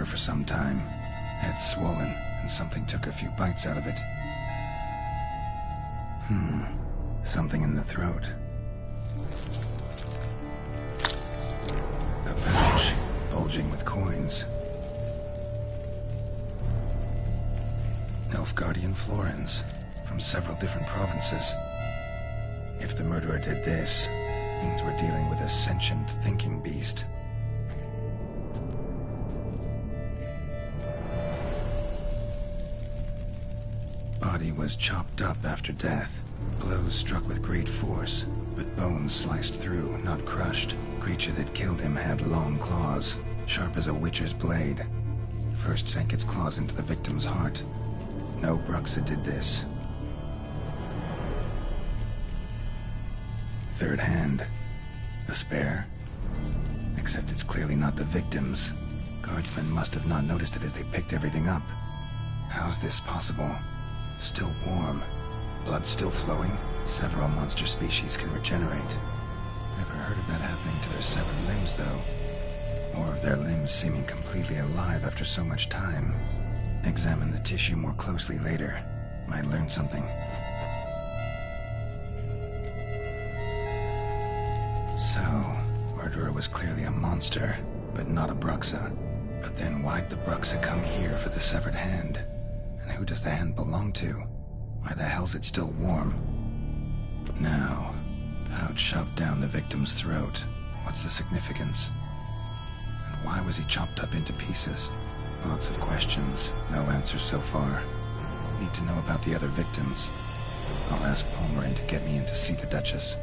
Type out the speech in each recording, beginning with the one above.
water for some time. Head swollen, and something took a few bites out of it. Something in the throat. A pouch, bulging with coins. Nilfgaardian florins, from several different provinces. If the murderer did this, means we're dealing with a sentient thinking beast. Body was chopped up after death. Blows struck with great force, but bones sliced through, not crushed. Creature that killed him had long claws, sharp as a witcher's blade. First sank its claws into the victim's heart. No Bruxa did this. Third hand. A spare? Except it's clearly not the victim's. Guardsmen must have not noticed it as they picked everything up. How's this possible? Still warm. Blood still flowing. Several monster species can regenerate. Never heard of that happening to their severed limbs, though. Or of their limbs seeming completely alive after so much time. Examine the tissue more closely later. Might learn something. So, murderer was clearly a monster, but not a Bruxa. But then why'd the Bruxa come here for the severed hand? And who does the hand belong to? Why the hell's it still warm? Now, pouch shoved down the victim's throat. What's the significance? And why was he chopped up into pieces? Lots of questions, no answers so far. Need to know about the other victims. I'll ask Palmerin to get me in to see the Duchess.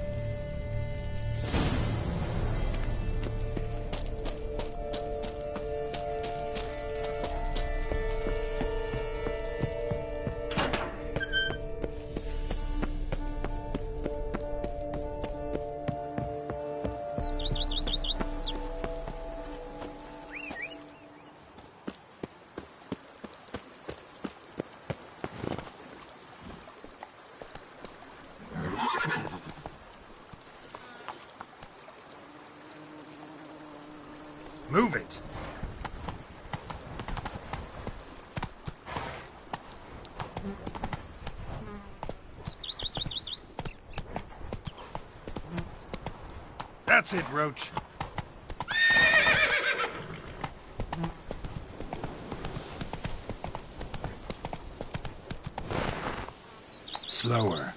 Move it! That's it, Roach. Slower.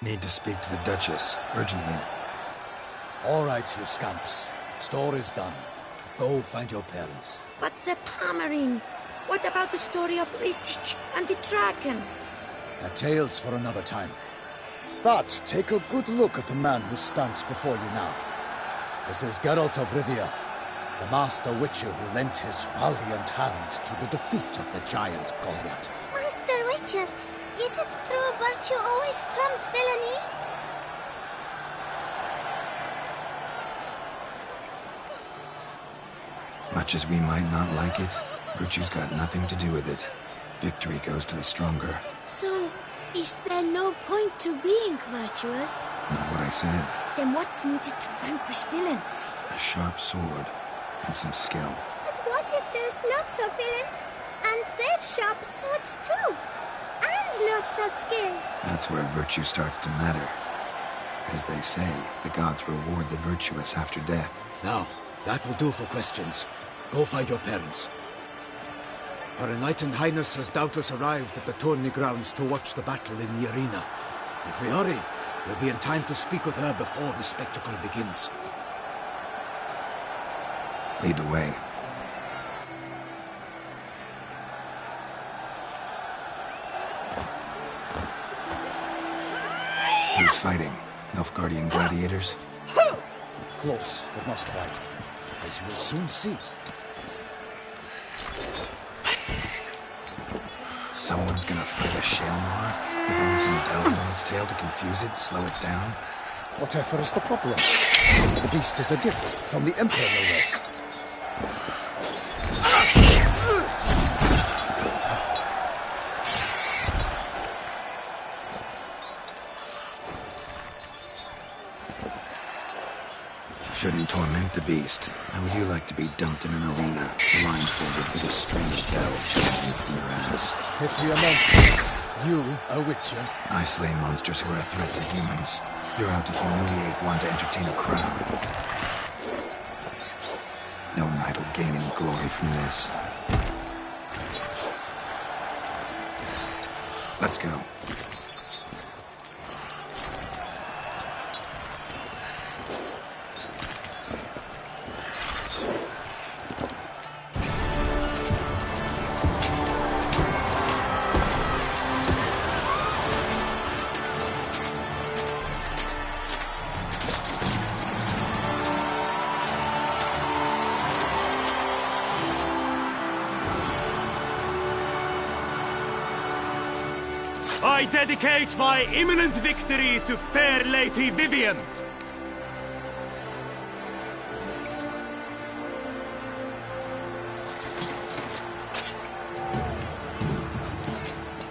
Need to speak to the Duchess, urgently. All right, you scamps. Story's done. Go find your parents. But Sir Palmerin, what about the story of Ritik and the dragon? They're tales for another time. But take a good look at the man who stands before you now. This is Geralt of Rivia, the master witcher who lent his valiant hand to the defeat of the giant Goliath. Master Witcher, is it true virtue always trumps villainy? Much as we might not like it, virtue's got nothing to do with it. Victory goes to the stronger. So, is there no point to being virtuous? Not what I said. Then what's needed to vanquish villains? A sharp sword and some skill. But what if there's lots of villains, and they've sharp swords too? And lots of skill. That's where virtue starts to matter. As they say, the gods reward the virtuous after death. Now, that will do for questions. Go find your parents. Her Enlightened Highness has doubtless arrived at the tourney grounds to watch the battle in the arena. If we hurry, we'll be in time to speak with her before the spectacle begins. Lead the way. Who's fighting? Nilfgaardian gladiators? Close, but not quite. As you will soon see. Someone's gonna fight a Shaelmaar with only some bells on its tail to confuse it, slow it down? Whatever is the problem? The beast is a gift from the Emperor, no less. Shouldn't torment the beast. How would you like to be dumped in an arena, blindfolded with a string of bells hanging from your ass? Pity a monster. You, a witcher. I slay monsters who are a threat to humans. You're out to humiliate one to entertain a crowd. No knight will gain any glory from this. Let's go. I dedicate my imminent victory to fair Lady Vivienne.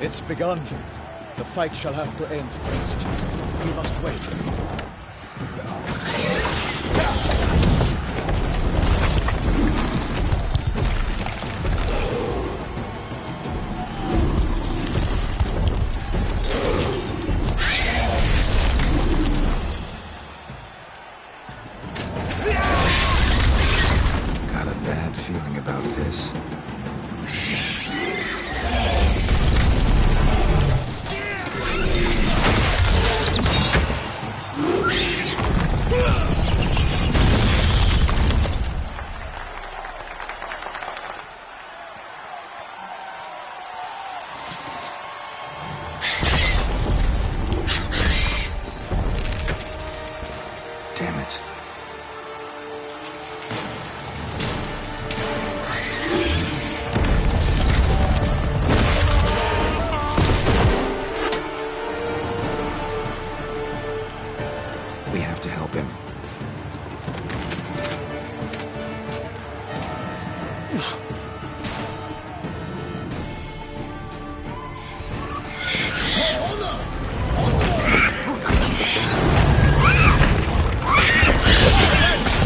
It's begun. The fight shall have to end first. We must wait. Got a bad feeling about this. Damn it. We have to help him.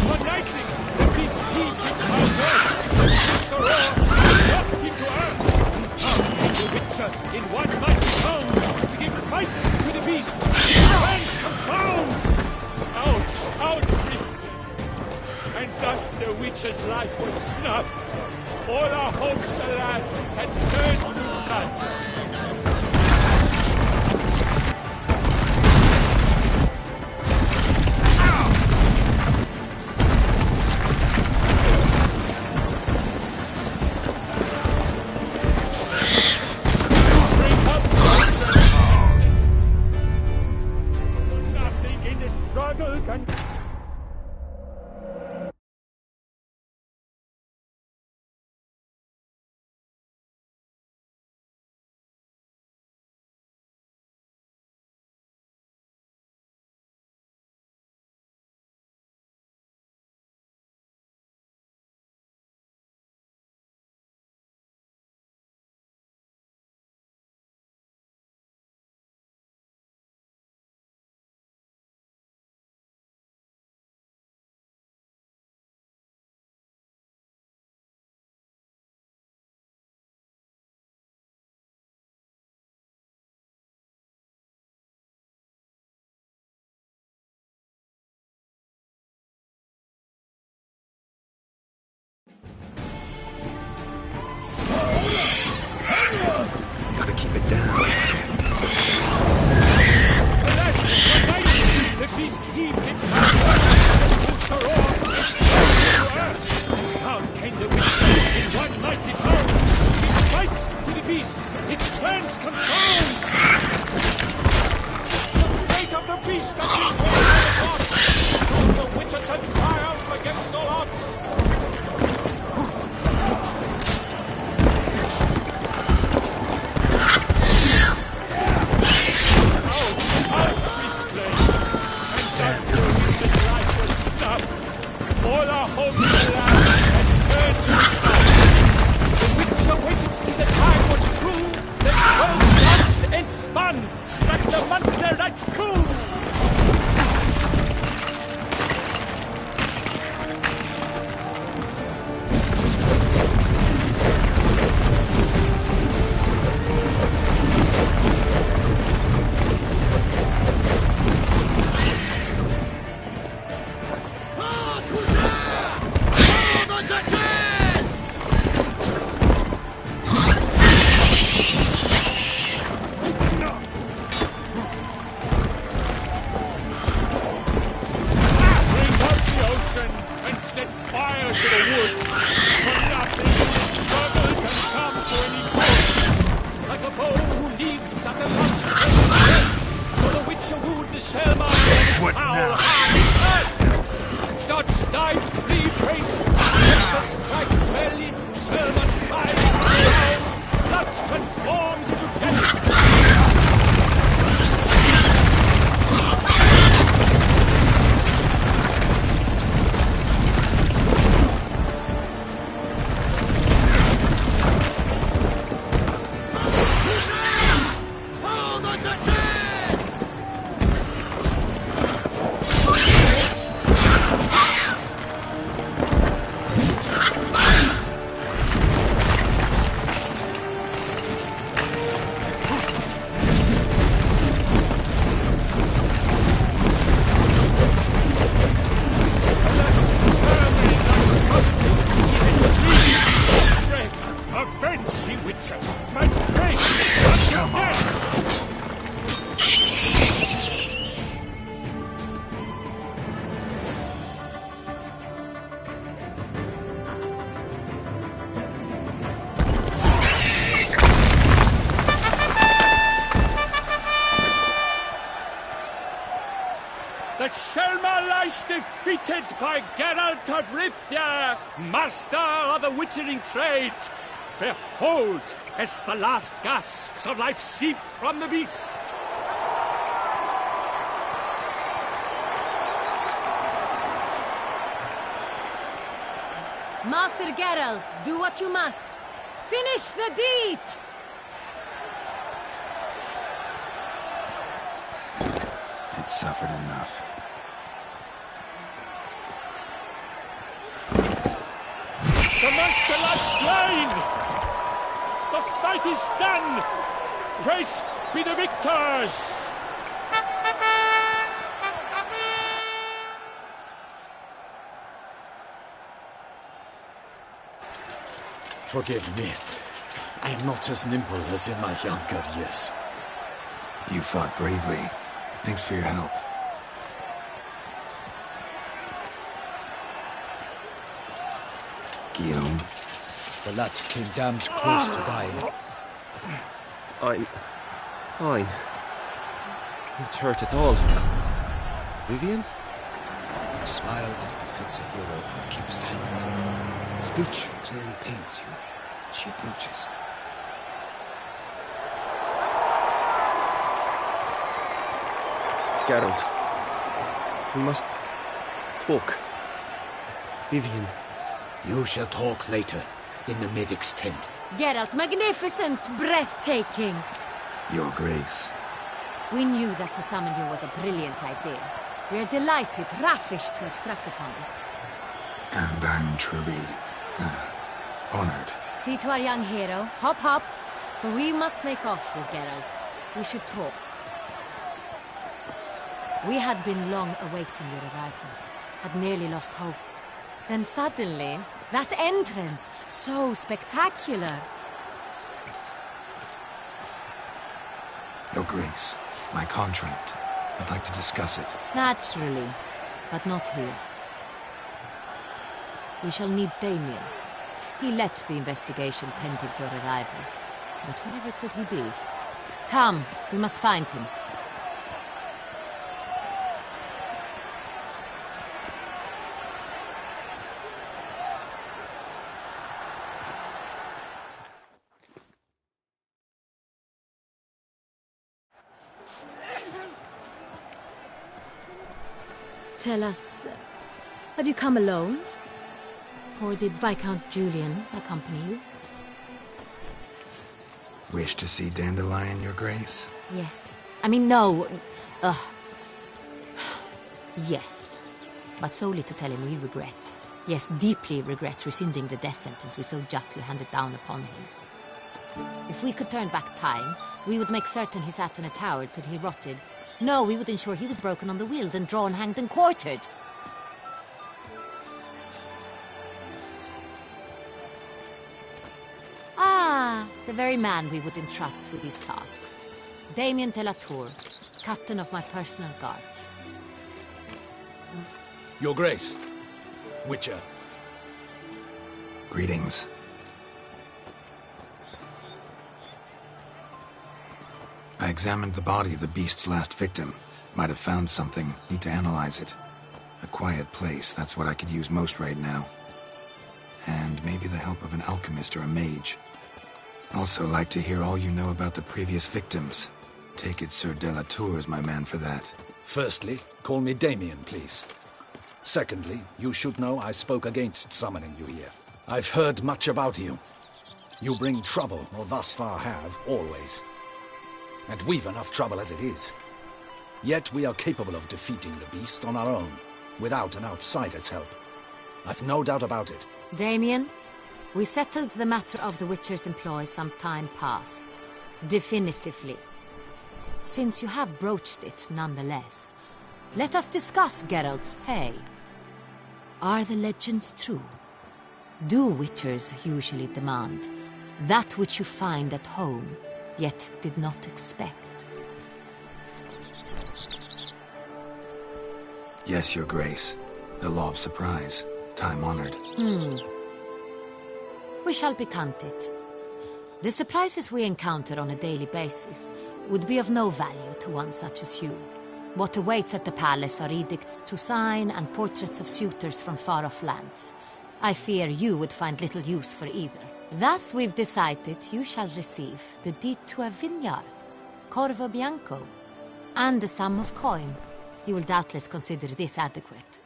But nicely, the beast heaved its high road. Sorrow knocked him to earth. Now, the Witcher, in one mighty bound, to give fight to the beast. His hands confound! Out, rift! And thus the Witcher's life was snuffed. All our hopes, alas, had turned to dust. Bring up nothing in this struggle can... Gotta keep it down. Alas, the beast heaved its hand to Sorrow, its hands to earth. How came the Witcher in one mighty bound? Give fight to the beast, its hands confound! The fate of the beast has been won by the gods, so the Witcher shall Selma What now? Dodge, dive, flee, brace. Nexus strikes well in Selma's eyes. Blood transforms into jet. The Selma lies defeated by Geralt of Rivia, master of the witchering trade. Behold, as the last gasps of life seep from the beast. Master Geralt, do what you must. Finish the deed! It's suffered enough. The monster lies slain! The fight is done! Praised be the victors! Forgive me. I am not as nimble as in my younger years. You fought bravely. Thanks for your help. Guillaume. The lad came damned close to dying. I'm fine. Not hurt at all. Vivian? Smile as befits a hero and keep silent. Speech clearly pains you. She approaches. Geralt. We must talk. Vivian. You shall talk later, in the medic's tent. Geralt, magnificent, breathtaking. Your Grace. We knew that to summon you was a brilliant idea. We are delighted, ravished to have struck upon it. And I'm truly, honored. See to our young hero. Hop, hop. For we must make off with Geralt. We should talk. We had been long awaiting your arrival. Had nearly lost hope. Then suddenly, that entrance, so spectacular. Your Grace, my contract. I'd like to discuss it. Naturally, but not here. We shall need Damien. He led the investigation pending your arrival. But wherever could he be? Come, we must find him. Tell us, have you come alone? Or did Viscount Julian accompany you? Wish to see Dandelion, Your Grace? Yes. I mean, no. Yes. But solely to tell him we regret. Yes, deeply regret rescinding the death sentence we so justly handed down upon him. If we could turn back time, we would make certain he sat in a tower till he rotted. No, we would ensure he was broken on the wheel, then drawn, hanged, and quartered. Ah, the very man we would entrust with these tasks. Damien de la Tour, captain of my personal guard. Your Grace. Witcher. Greetings. I examined the body of the beast's last victim. Might have found something. Need to analyze it. A quiet place, that's what I could use most right now. And maybe the help of an alchemist or a mage. Also like to hear all you know about the previous victims. Take it Sir Delatour is my man for that. Firstly, call me Damien, please. Secondly, you should know I spoke against summoning you here. I've heard much about you. You bring trouble, or thus far have, always. And we've enough trouble as it is. Yet we are capable of defeating the beast on our own, without an outsider's help. I've no doubt about it. Damien, we settled the matter of the Witcher's employ some time past. Definitively. Since you have broached it nonetheless, let us discuss Geralt's pay. Are the legends true? Do Witchers usually demand that which you find at home, yet did not expect? Yes, Your Grace. The law of surprise. Time-honored. We shall be content. The surprises we encounter on a daily basis would be of no value to one such as you. What awaits at the palace are edicts to sign and portraits of suitors from far-off lands. I fear you would find little use for either. Thus we've decided you shall receive the deed to a vineyard, Corvo Bianco, and a sum of coin. You will doubtless consider this adequate.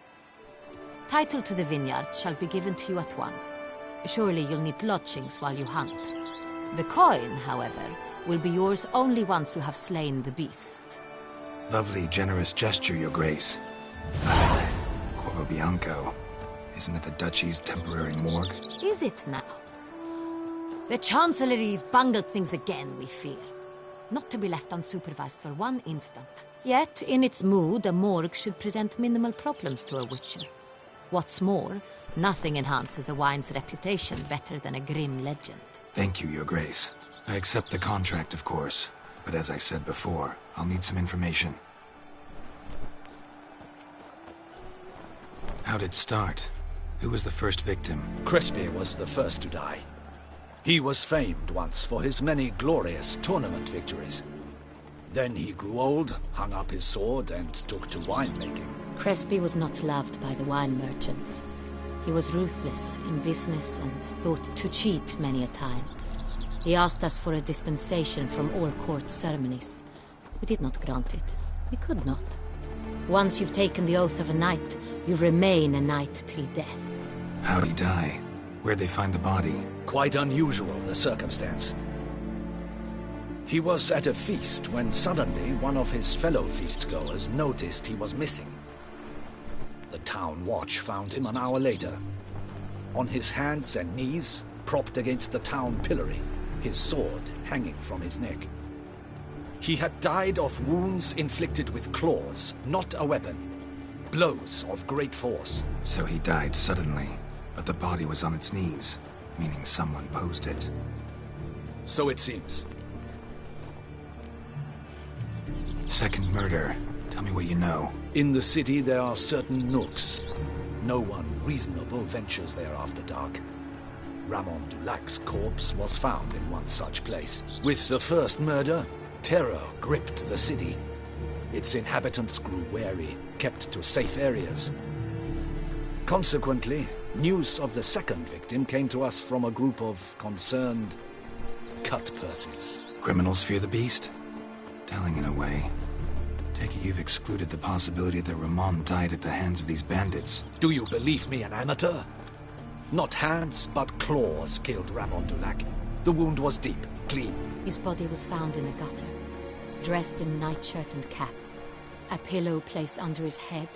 Title to the vineyard shall be given to you at once. Surely you'll need lodgings while you hunt. The coin, however, will be yours only once you have slain the beast. Lovely, generous gesture, Your Grace. Corvo Bianco. Isn't it the Duchy's temporary morgue? Is it now? The Chancellery's bungled things again, we fear. Not to be left unsupervised for one instant. Yet, in its mood, a morgue should present minimal problems to a Witcher. What's more, nothing enhances a wine's reputation better than a grim legend. Thank you, Your Grace. I accept the contract, of course. But as I said before, I'll need some information. How'd it start? Who was the first victim? Crespi was the first to die. He was famed once for his many glorious tournament victories. Then he grew old, hung up his sword, and took to winemaking. Crespi was not loved by the wine merchants. He was ruthless in business and thought to cheat many a time. He asked us for a dispensation from all court ceremonies. We did not grant it. We could not. Once you've taken the oath of a knight, you remain a knight till death. How'd he die? Where'd they find the body? Quite unusual, the circumstance. He was at a feast when suddenly one of his fellow feastgoers noticed he was missing. The town watch found him an hour later. On his hands and knees, propped against the town pillory, his sword hanging from his neck. He had died of wounds inflicted with claws, not a weapon. Blows of great force. So he died suddenly, but the body was on its knees, meaning someone posed it. So it seems. Second murder. Tell me what you know. In the city there are certain nooks. No one reasonable ventures there after dark. Ramon Dulac's corpse was found in one such place. With the first murder, terror gripped the city. Its inhabitants grew wary, kept to safe areas. Consequently, news of the second victim came to us from a group of concerned cut-purses. Criminals fear the beast? Telling in a way. Take it you've excluded the possibility that Ramon died at the hands of these bandits. Do you believe me an amateur? Not hands, but claws killed Ramon Dulac. The wound was deep, clean. His body was found in a gutter, dressed in nightshirt and cap, a pillow placed under his head,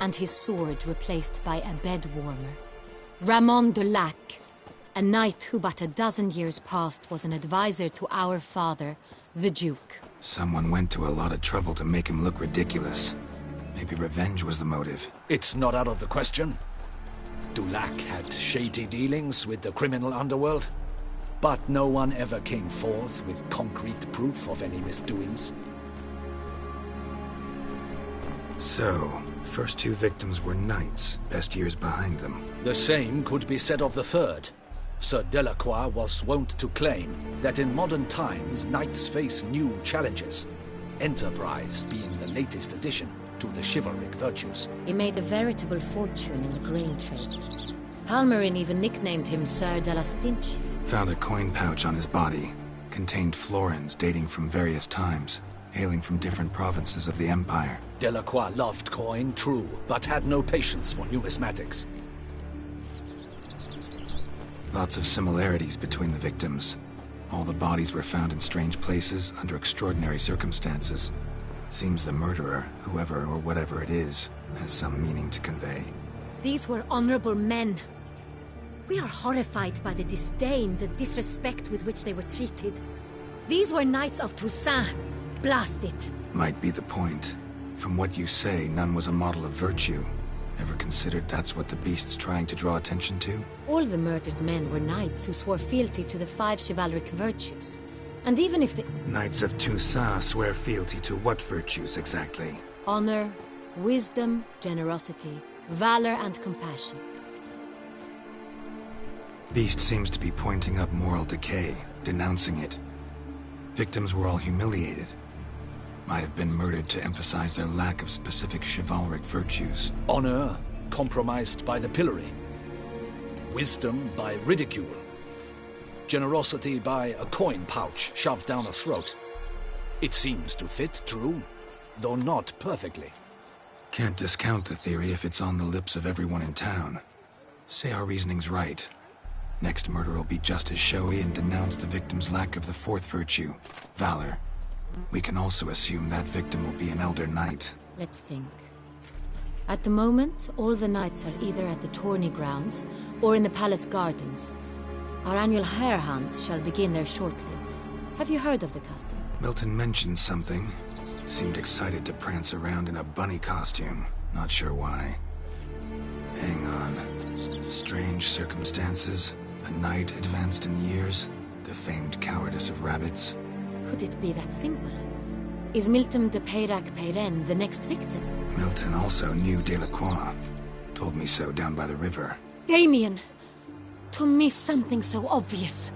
and his sword replaced by a bed warmer. Ramon Dulac, a knight who but a dozen years past was an advisor to our father, the Duke. Someone went to a lot of trouble to make him look ridiculous. Maybe revenge was the motive. It's not out of the question. Dulac had shady dealings with the criminal underworld, but no one ever came forth with concrete proof of any misdoings. So, first two victims were knights, best years behind them. The same could be said of the third. Sir Delacroix was wont to claim that in modern times, knights face new challenges. Enterprise being the latest addition to the chivalric virtues. He made a veritable fortune in the grain trade. Palmerin even nicknamed him Sir de la Stinch. Found a coin pouch on his body. Contained florins dating from various times, hailing from different provinces of the Empire. Delacroix loved coin, true, but had no patience for numismatics. Lots of similarities between the victims. All the bodies were found in strange places under extraordinary circumstances. Seems the murderer, whoever or whatever it is, has some meaning to convey. These were honorable men. We are horrified by the disdain, the disrespect with which they were treated. These were knights of Toussaint. Blast it. Might be the point. From what you say, none was a model of virtue. Ever considered that's what the beast's trying to draw attention to? All the murdered men were knights who swore fealty to the 5 chivalric virtues. And even if the... Knights of Toussaint swear fealty to what virtues exactly? Honor, wisdom, generosity, valor, and compassion. Beast seems to be pointing up moral decay, denouncing it. Victims were all humiliated. Might have been murdered to emphasize their lack of specific chivalric virtues. Honor compromised by the pillory. Wisdom by ridicule. Generosity by a coin pouch shoved down a throat. It seems to fit, true, though not perfectly. Can't discount the theory if it's on the lips of everyone in town. Say our reasoning's right. Next murder will be just as showy and denounce the victim's lack of the 4th virtue, valor. We can also assume that victim will be an elder knight. Let's think. At the moment, all the knights are either at the tourney grounds or in the palace gardens. Our annual hare hunt shall begin there shortly. Have you heard of the custom? Milton mentioned something. Seemed excited to prance around in a bunny costume. Not sure why. Hang on. Strange circumstances. A knight advanced in years. The famed cowardice of rabbits. Could it be that simple? Is Milton de Peyrac-Peyren the next victim? Milton also knew Delacroix. Told me so down by the river. Damien! To miss something so obvious.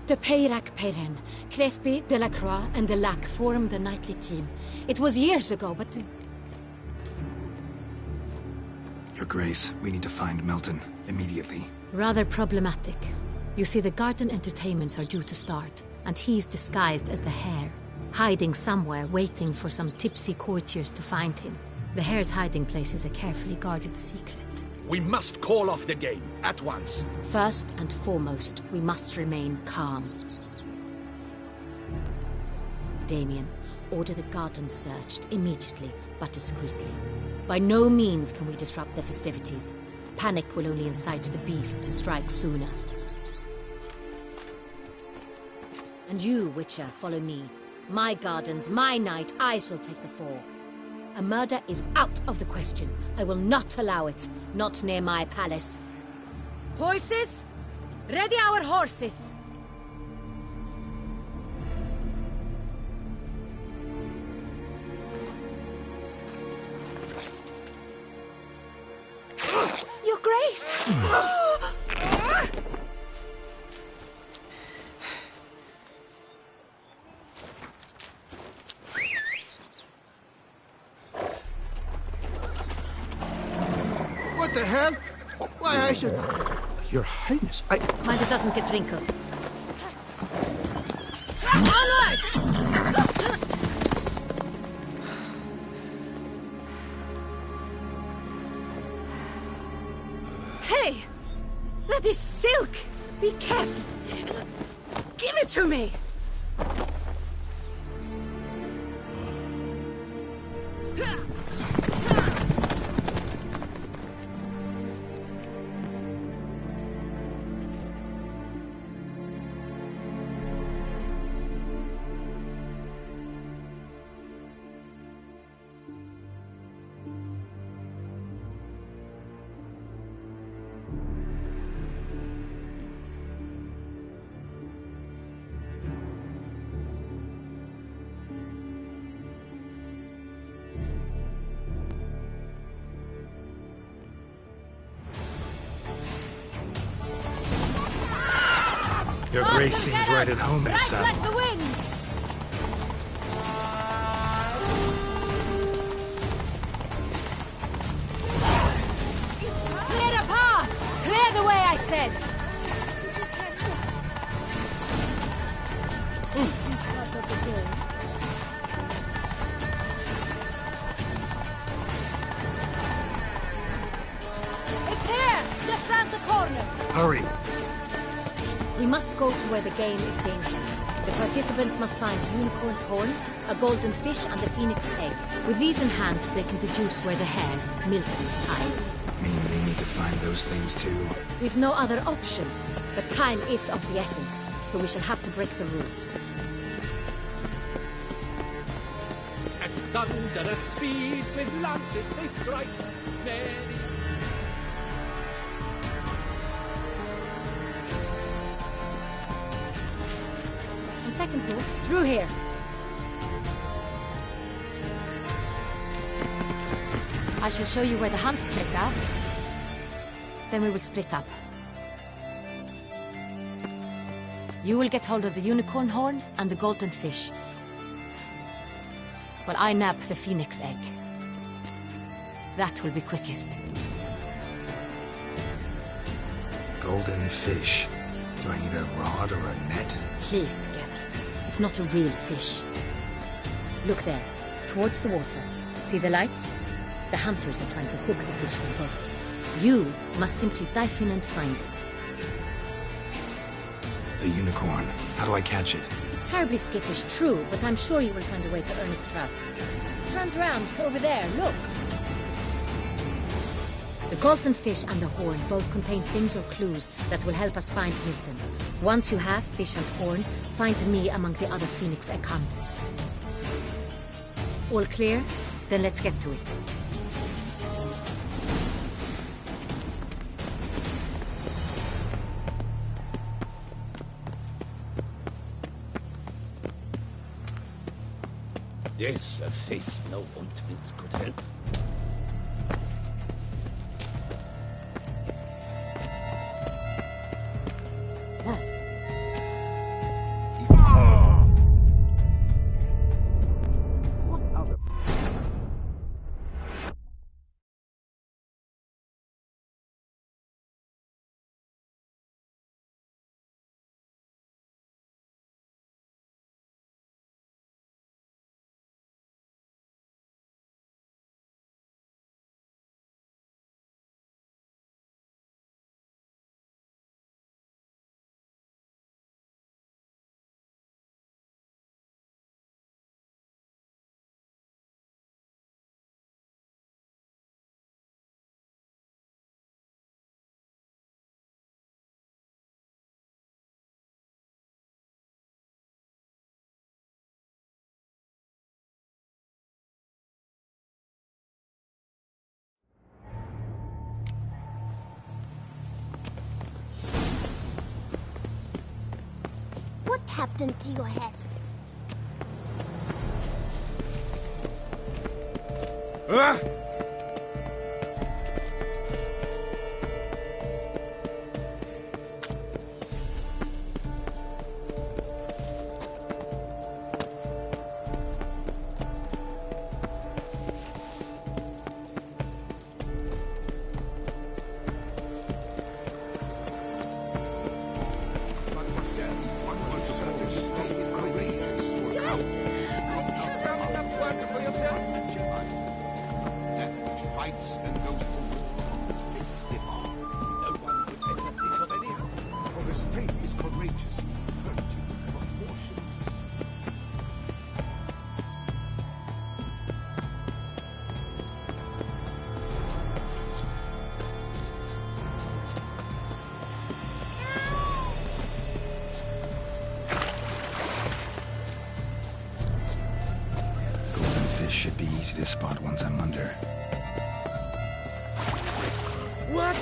De Peyrac-Peyren, Crespi, Delacroix, and Delac formed a knightly team. It was years ago, but... Your Grace, we need to find Milton. Immediately. Rather problematic. You see, the garden entertainments are due to start, and he's disguised as the hare, hiding somewhere, waiting for some tipsy courtiers to find him. The hare's hiding place is a carefully guarded secret. We must call off the game, at once. First and foremost, we must remain calm. Damien, order the garden searched immediately, but discreetly. By no means can we disrupt the festivities. Panic will only incite the beast to strike sooner. And you, Witcher, follow me. My gardens, my night, I shall take the fall. A murder is out of the question. I will not allow it. Not near my palace. Horses? Ready our horses! Your Grace! What the hell? Why, I should... Your Highness, Mind it doesn't get wrinkled. Onward! Hey! That is silk! Be careful! Give it to me! Your Grace seems right at home Right inside. like the wind! said. It's here! Just round the corner! Hurry! We must go to where the game is being held. The participants must find a unicorn's horn, a golden fish, and a phoenix egg. With these in hand, they can deduce where the hare, Milton, hides. Mean we need to find those things too? We've no other option. But time is of the essence, so we shall have to break the rules. At thunderous speed with lances they strike. Many On second thought, through here. I shall show you where the hunt plays out. Then we will split up. You will get hold of the unicorn horn and the golden fish, while I nab the phoenix egg. That will be quickest. Golden fish. Do I need a rod or a net? Please, Geralt. It's not a real fish. Look there, towards the water. See the lights? The hunters are trying to hook the fish from boats. You must simply dive in and find it. The unicorn. How do I catch it? It's terribly skittish, true, but I'm sure you will find a way to earn its trust. It runs around, over there, look. The golden fish and the horn both contain things or clues that will help us find Milton. Once you have fish and horn, find me among the other phoenix egg hunters. All clear? Then let's get to it. Yes, a face no ointment could help. What happened to your head? Ah! Should be easy to spot once I'm under. What?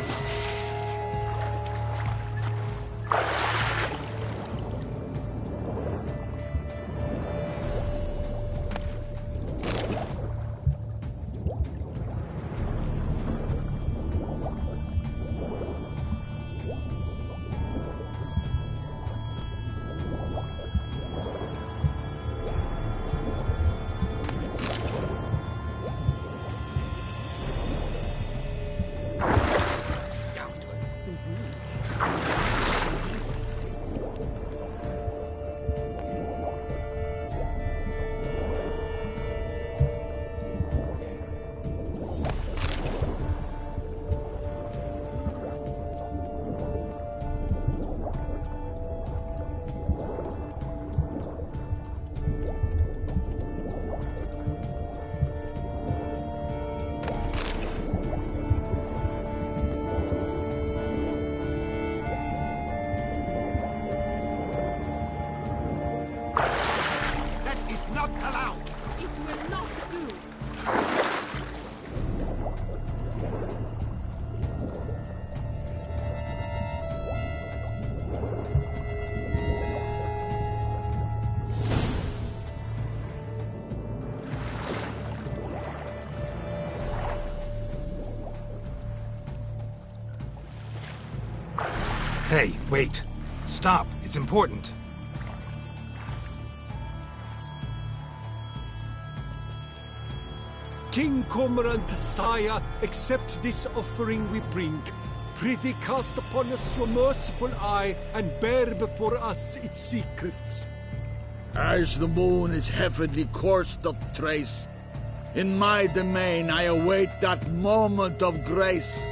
Hey, wait. Stop. It's important. King Cormorant, sire, accept this offering we bring. Prithee cast upon us your merciful eye, and bear before us its secrets. As the moon its heavenly course doth trace, in my domain I await that moment of grace,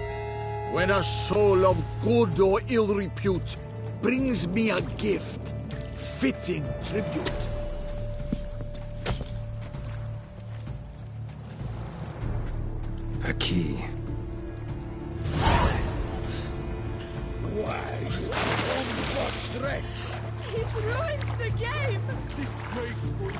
when a soul of good or ill repute brings me a gift, fitting tribute. A key. Why, you unbotched wretch! He's ruined the game! Disgraceful.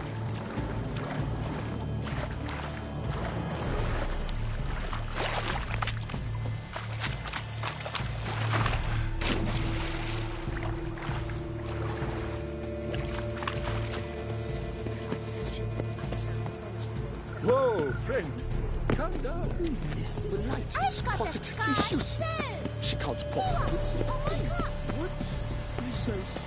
Whoa, friends. Calm down. The light is positively useless. She can't possibly see. What? He says...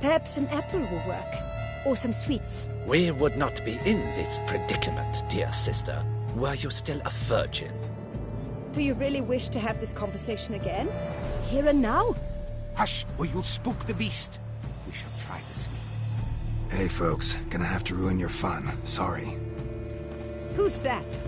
Perhaps an apple will work. Or some sweets. We would not be in this predicament, dear sister, were you still a virgin. Do you really wish to have this conversation again? Here and now? Hush, or you'll spook the beast. We shall try the sweets. Hey, folks. Gonna have to ruin your fun. Sorry. Who's that?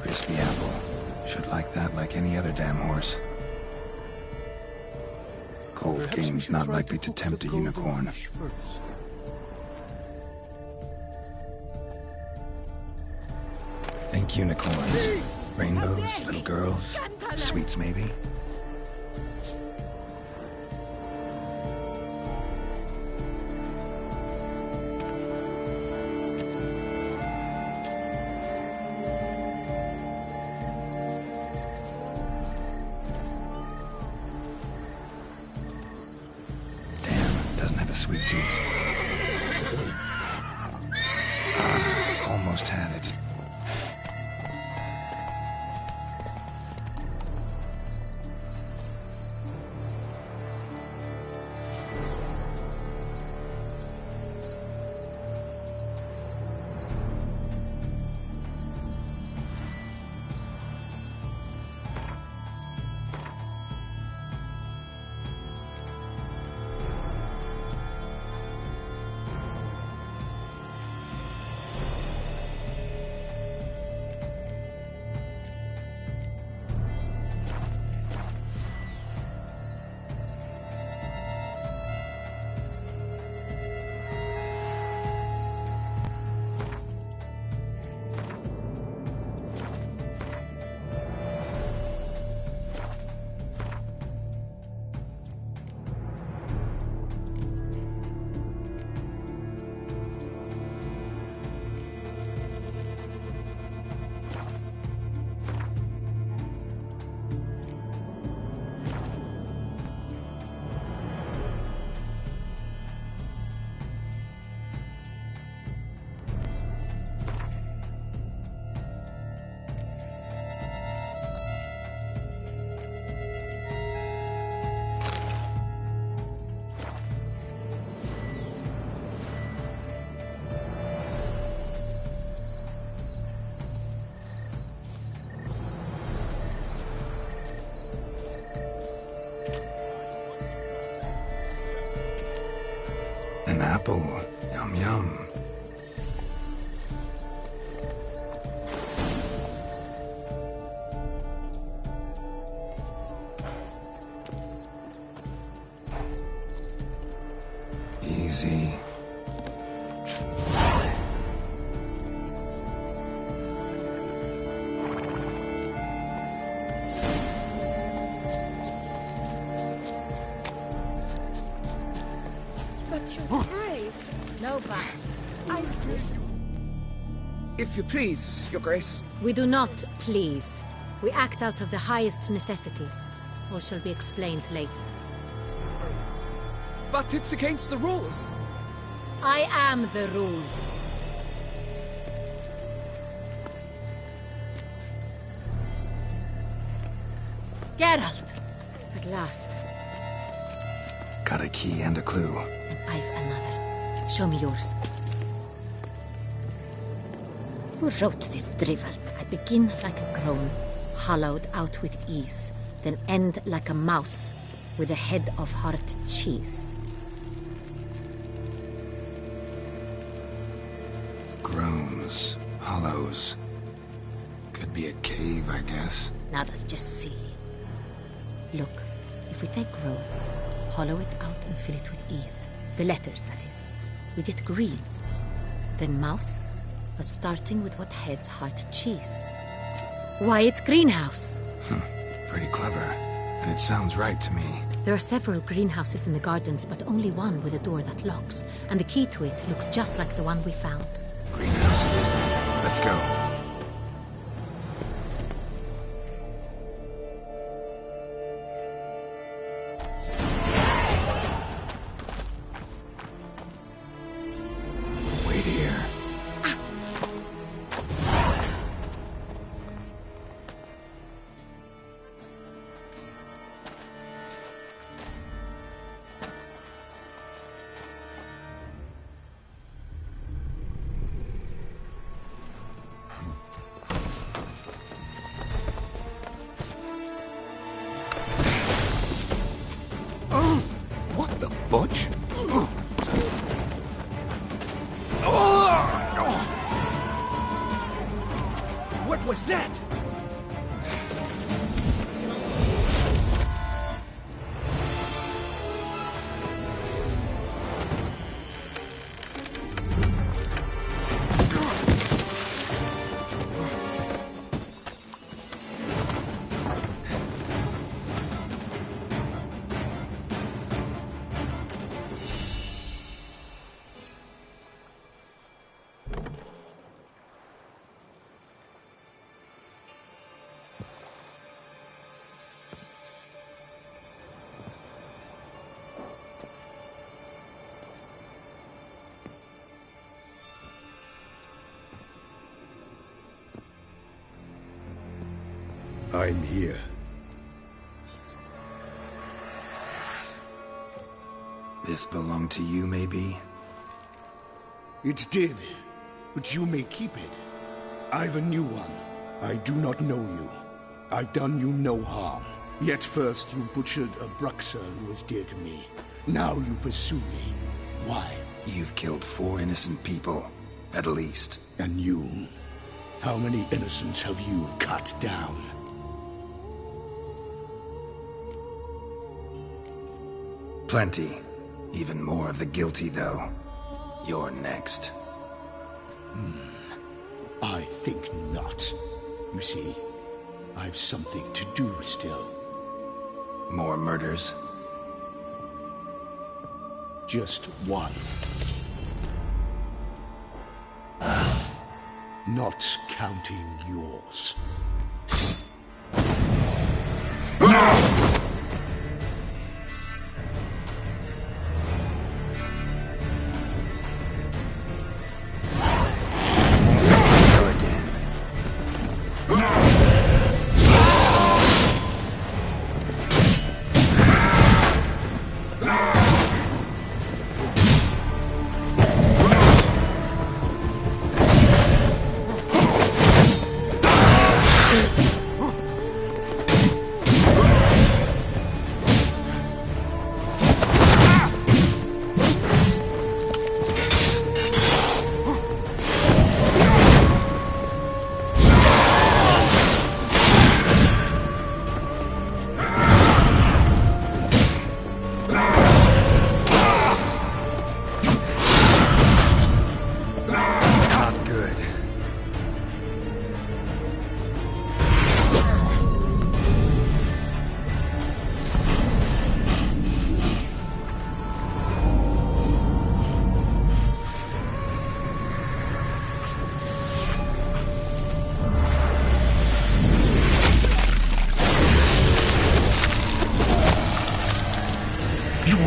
Crispy apple. Should like that like any other damn horse. Cold Perhaps we game's should not try likely to to cook tempt the a golden unicorn. fish first. Think unicorns. Rainbows, little girls, sweets maybe? Damn, doesn't have a sweet tooth. Almost had it. An apple. Yum yum. Easy. But your grace, No buts. I wish. If you please, Your Grace. We do not please. We act out of the highest necessity. All shall be explained later. But it's against the rules. I am the rules. Geralt! At last. Got a key and a clue. And I've another. Show me yours. Who wrote this drivel? I begin like a crone, hollowed out with ease, then end like a mouse, with a head of hard cheese. Groans. Hollows. Could be a cave, I guess. Now that's just silly. Look, if we take row, hollow it out and fill it with ease. The letters, that is. We get green. Then mouse, but starting with what heads heart cheese. Why, it's greenhouse! Pretty clever. And it sounds right to me. There are several greenhouses in the gardens, but only one with a door that locks. And the key to it looks just like the one we found. Greenhouse it is then. Let's go. Wait here. What the butch? What was that? I'm here. This belonged to you, maybe? It did, but you may keep it. I've a new one. I do not know you. I've done you no harm. Yet first you butchered a Bruxa who was dear to me. Now you pursue me. Why? You've killed 4 innocent people, at least. And you? How many innocents have you cut down? Plenty. Even more of the guilty, though. You're next. I think not. You see, I've something to do still. More murders? Just one. Not counting yours.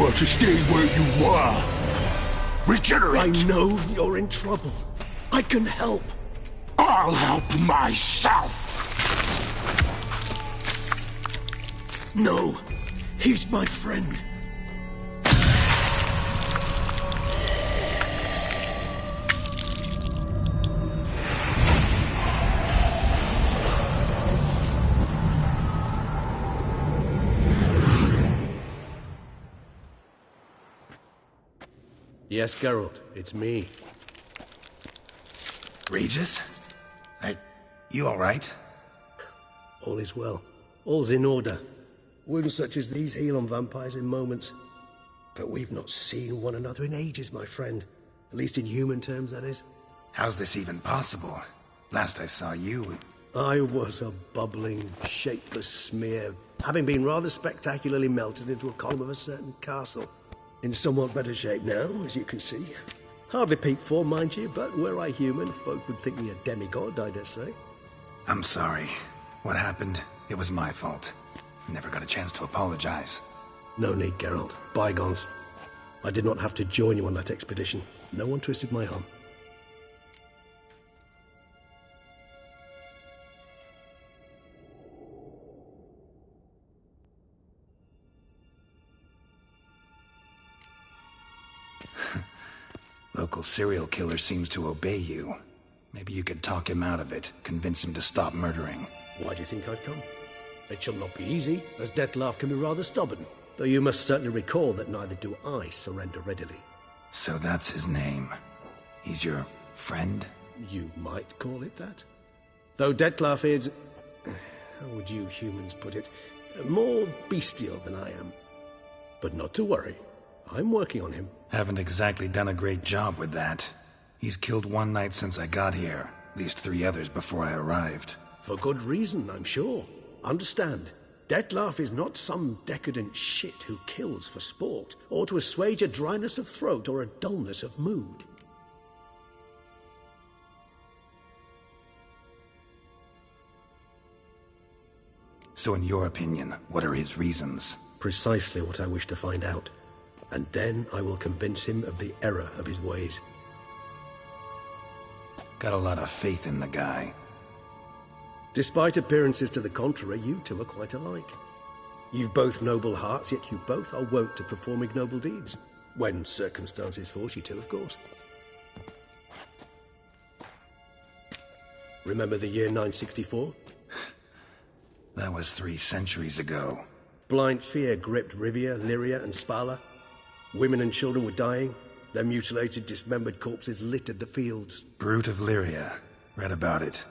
are to stay where you are. Regenerate! I know you're in trouble. I can help. I'll help myself! No, he's my friend. Yes, Geralt, it's me. Regis? You alright? All is well. All's in order. Wounds such as these heal on vampires in moments. But we've not seen one another in ages, my friend. At least in human terms, that is. How's this even possible? Last I saw you... I was a bubbling, shapeless smear, having been rather spectacularly melted into a column of a certain castle. In somewhat better shape now, as you can see. Hardly peak form, mind you, but were I human, folk would think me a demigod, I dare say. I'm sorry. What happened, it was my fault. Never got a chance to apologize. No need, Geralt. Bygones. I did not have to join you on that expedition. No one twisted my arm. Local serial killer seems to obey you. Maybe you could talk him out of it, convince him to stop murdering. Why do you think I've come? It shall not be easy, as Dettlaff can be rather stubborn. Though you must certainly recall that neither do I surrender readily. So that's his name. He's your friend? You might call it that. Though Dettlaff is... how would you humans put it? More bestial than I am. But not to worry. I'm working on him. Haven't exactly done a great job with that. He's killed one knight since I got here. At least 3 others before I arrived. For good reason, I'm sure. Understand, Dettlaff is not some decadent shit who kills for sport, or to assuage a dryness of throat or a dullness of mood. So in your opinion, what are his reasons? Precisely what I wish to find out. And then I will convince him of the error of his ways. Got a lot of faith in the guy. Despite appearances to the contrary, you two are quite alike. You've both noble hearts, yet you both are wont to perform ignoble deeds. When circumstances force you to, of course. Remember the year 964? That was 3 centuries ago. Blind fear gripped Rivia, Lyria, and Spala. Women and children were dying. Their mutilated, dismembered corpses littered the fields. Brute of Lyria. Read about it.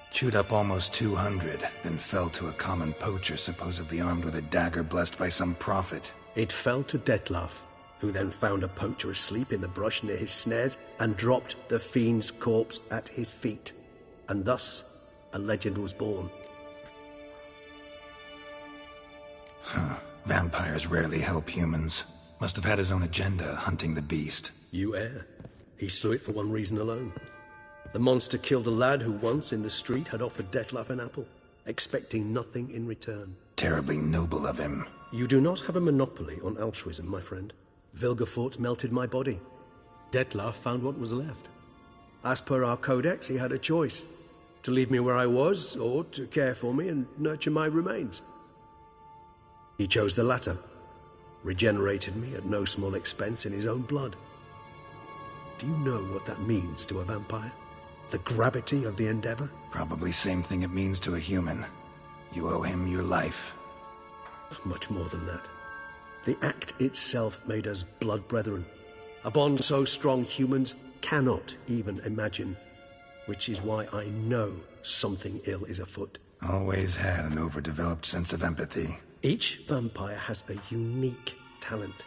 Chewed up almost 200, then fell to a common poacher supposedly armed with a dagger blessed by some prophet. It fell to Dettlaff, who then found a poacher asleep in the brush near his snares and dropped the fiend's corpse at his feet. And thus, a legend was born. Vampires rarely help humans. Must have had his own agenda, hunting the beast. You err. He slew it for one reason alone. The monster killed a lad who once, in the street, had offered Dettlaff an apple, expecting nothing in return. Terribly noble of him. You do not have a monopoly on altruism, my friend. Vilgefortz melted my body. Dettlaff found what was left. As per our codex, he had a choice. To leave me where I was, or to care for me and nurture my remains. He chose the latter. Regenerated me at no small expense in his own blood. Do you know what that means to a vampire? The gravity of the endeavor? Probably same thing it means to a human. You owe him your life. Much more than that. The act itself made us blood brethren. A bond so strong humans cannot even imagine. Which is why I know something ill is afoot. Always had an overdeveloped sense of empathy. Each vampire has a unique talent.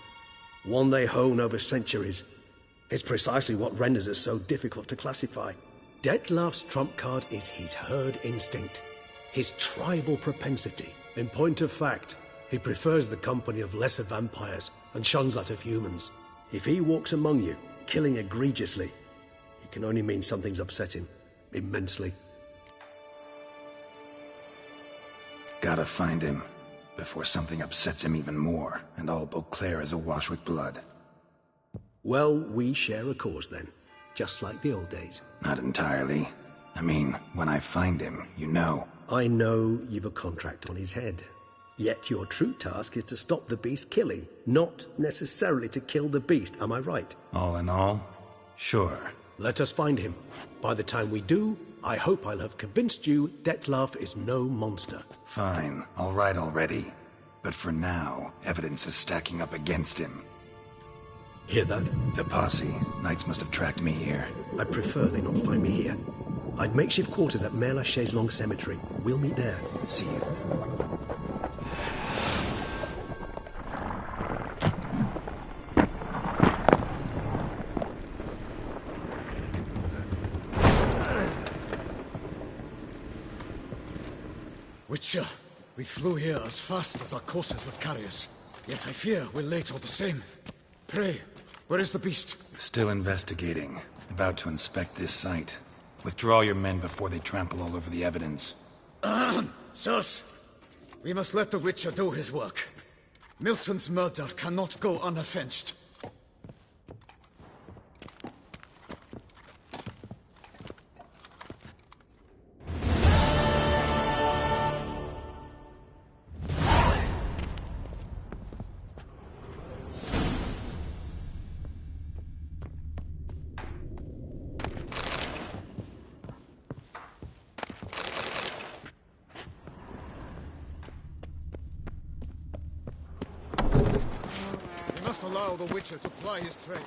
One they hone over centuries. It's precisely what renders us so difficult to classify. Dettlaff's trump card is his herd instinct. His tribal propensity. In point of fact, he prefers the company of lesser vampires and shuns that of humans. If he walks among you, killing egregiously, it can only mean something's upset him. Immensely. Gotta find him. before something upsets him even more, and all Beauclair is awash with blood. Well, we share a cause then, just like the old days. Not entirely. I mean, when I find him, you know. I know you've a contract on his head. Yet your true task is to stop the beast killing, not necessarily to kill the beast, am I right? All in all, sure. Let us find him. By the time we do, I hope I'll have convinced you Dettlaff is no monster. Fine, all right already. But for now, evidence is stacking up against him. Hear that? The posse. Knights must have tracked me here. I'd prefer they not find me here. I'd makeshift quarters at Mère Lachaise Long Cemetery. We'll meet there. See you. Witcher, we flew here as fast as our courses would carry us. Yet I fear we're late all the same. Pray, where is the beast? Still investigating. About to inspect this site. Withdraw your men before they trample all over the evidence. Sirs, we must let the Witcher do his work. Milton's murder cannot go unavenged. Allow the Witcher to ply his trade.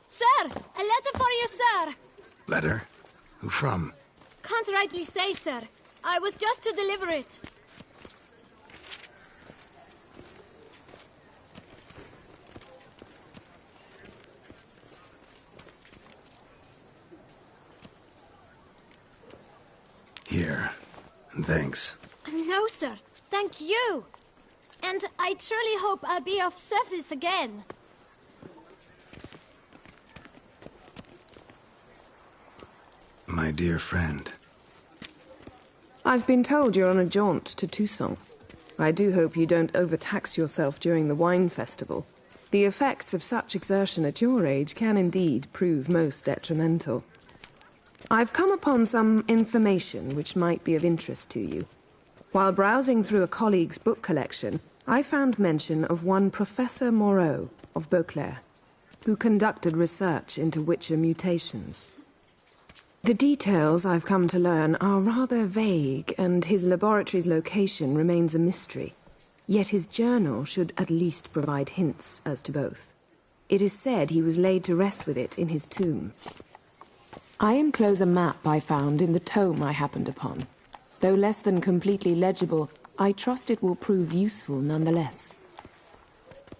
Sir! A letter for you, sir! Letter? Who from? Can't rightly say, sir. I was just to deliver it. Here. And thanks. No, sir. Thank you. And I truly hope I'll be of service again. My dear friend. I've been told you're on a jaunt to Toussaint. I do hope you don't overtax yourself during the wine festival. The effects of such exertion at your age can indeed prove most detrimental. I've come upon some information which might be of interest to you. While browsing through a colleague's book collection, I found mention of one Professor Moreau of Beauclair, who conducted research into Witcher mutations. The details I've come to learn are rather vague, and his laboratory's location remains a mystery. Yet his journal should at least provide hints as to both. It is said he was laid to rest with it in his tomb. I enclose a map I found in the tome I happened upon. Though less than completely legible, I trust it will prove useful nonetheless.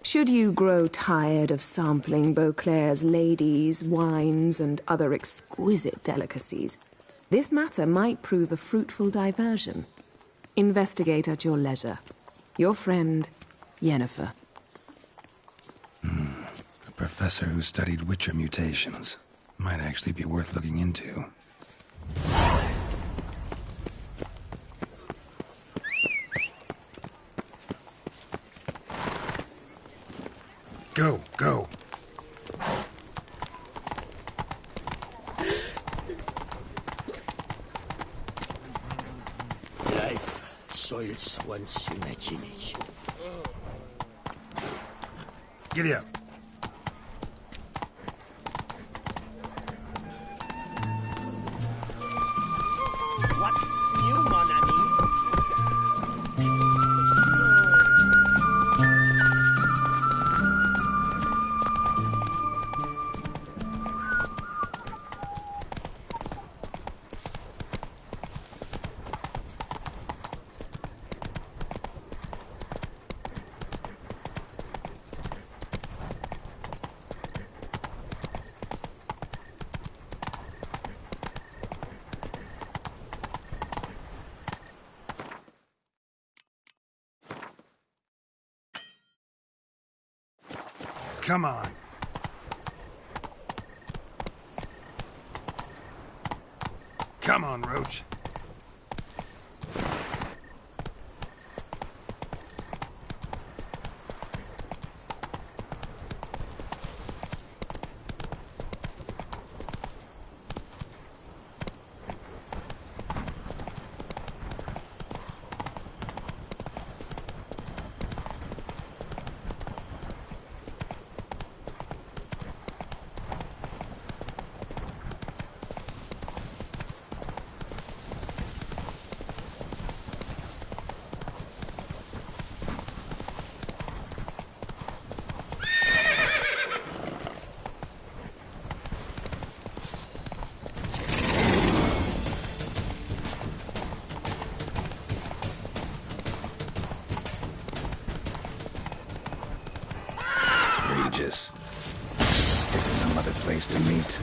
Should you grow tired of sampling Beauclair's ladies, wines, and other exquisite delicacies, this matter might prove a fruitful diversion. Investigate at your leisure. Your friend, Yennefer. A professor who studied Witcher mutations. Might actually be worth looking into. Go, go. Life soils one's imagination. Giddy up. What's new, mon ami? Come on. Come on, Roach. Regis. Some other place to meet.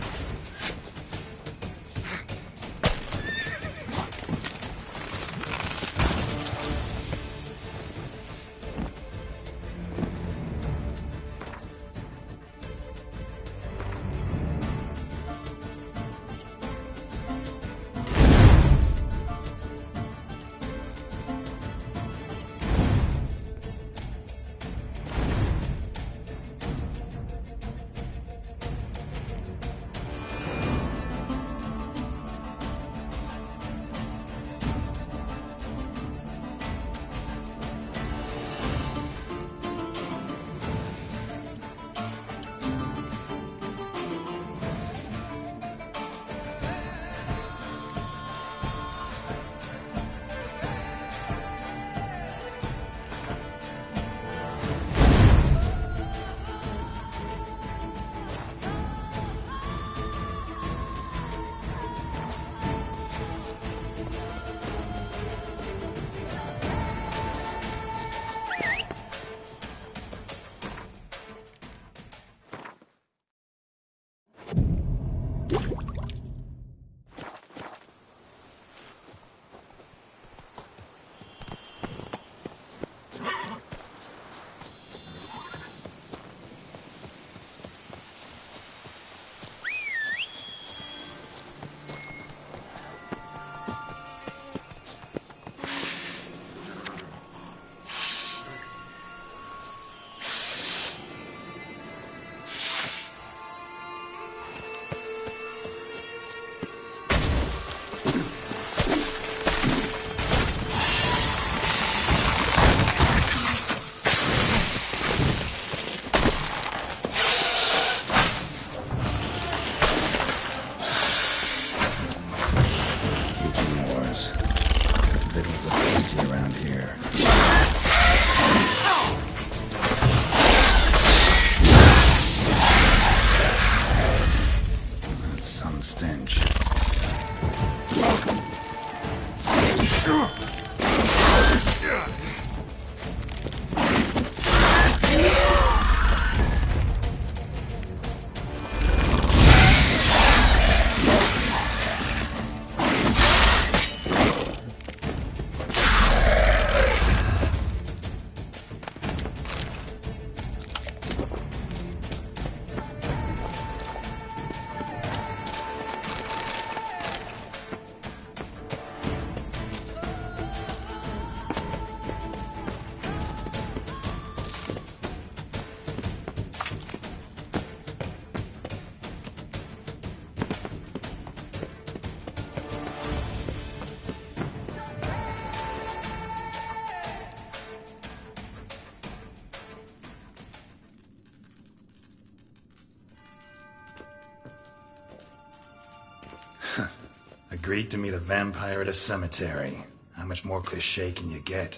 Agreed to meet a vampire at a cemetery. How much more cliché can you get?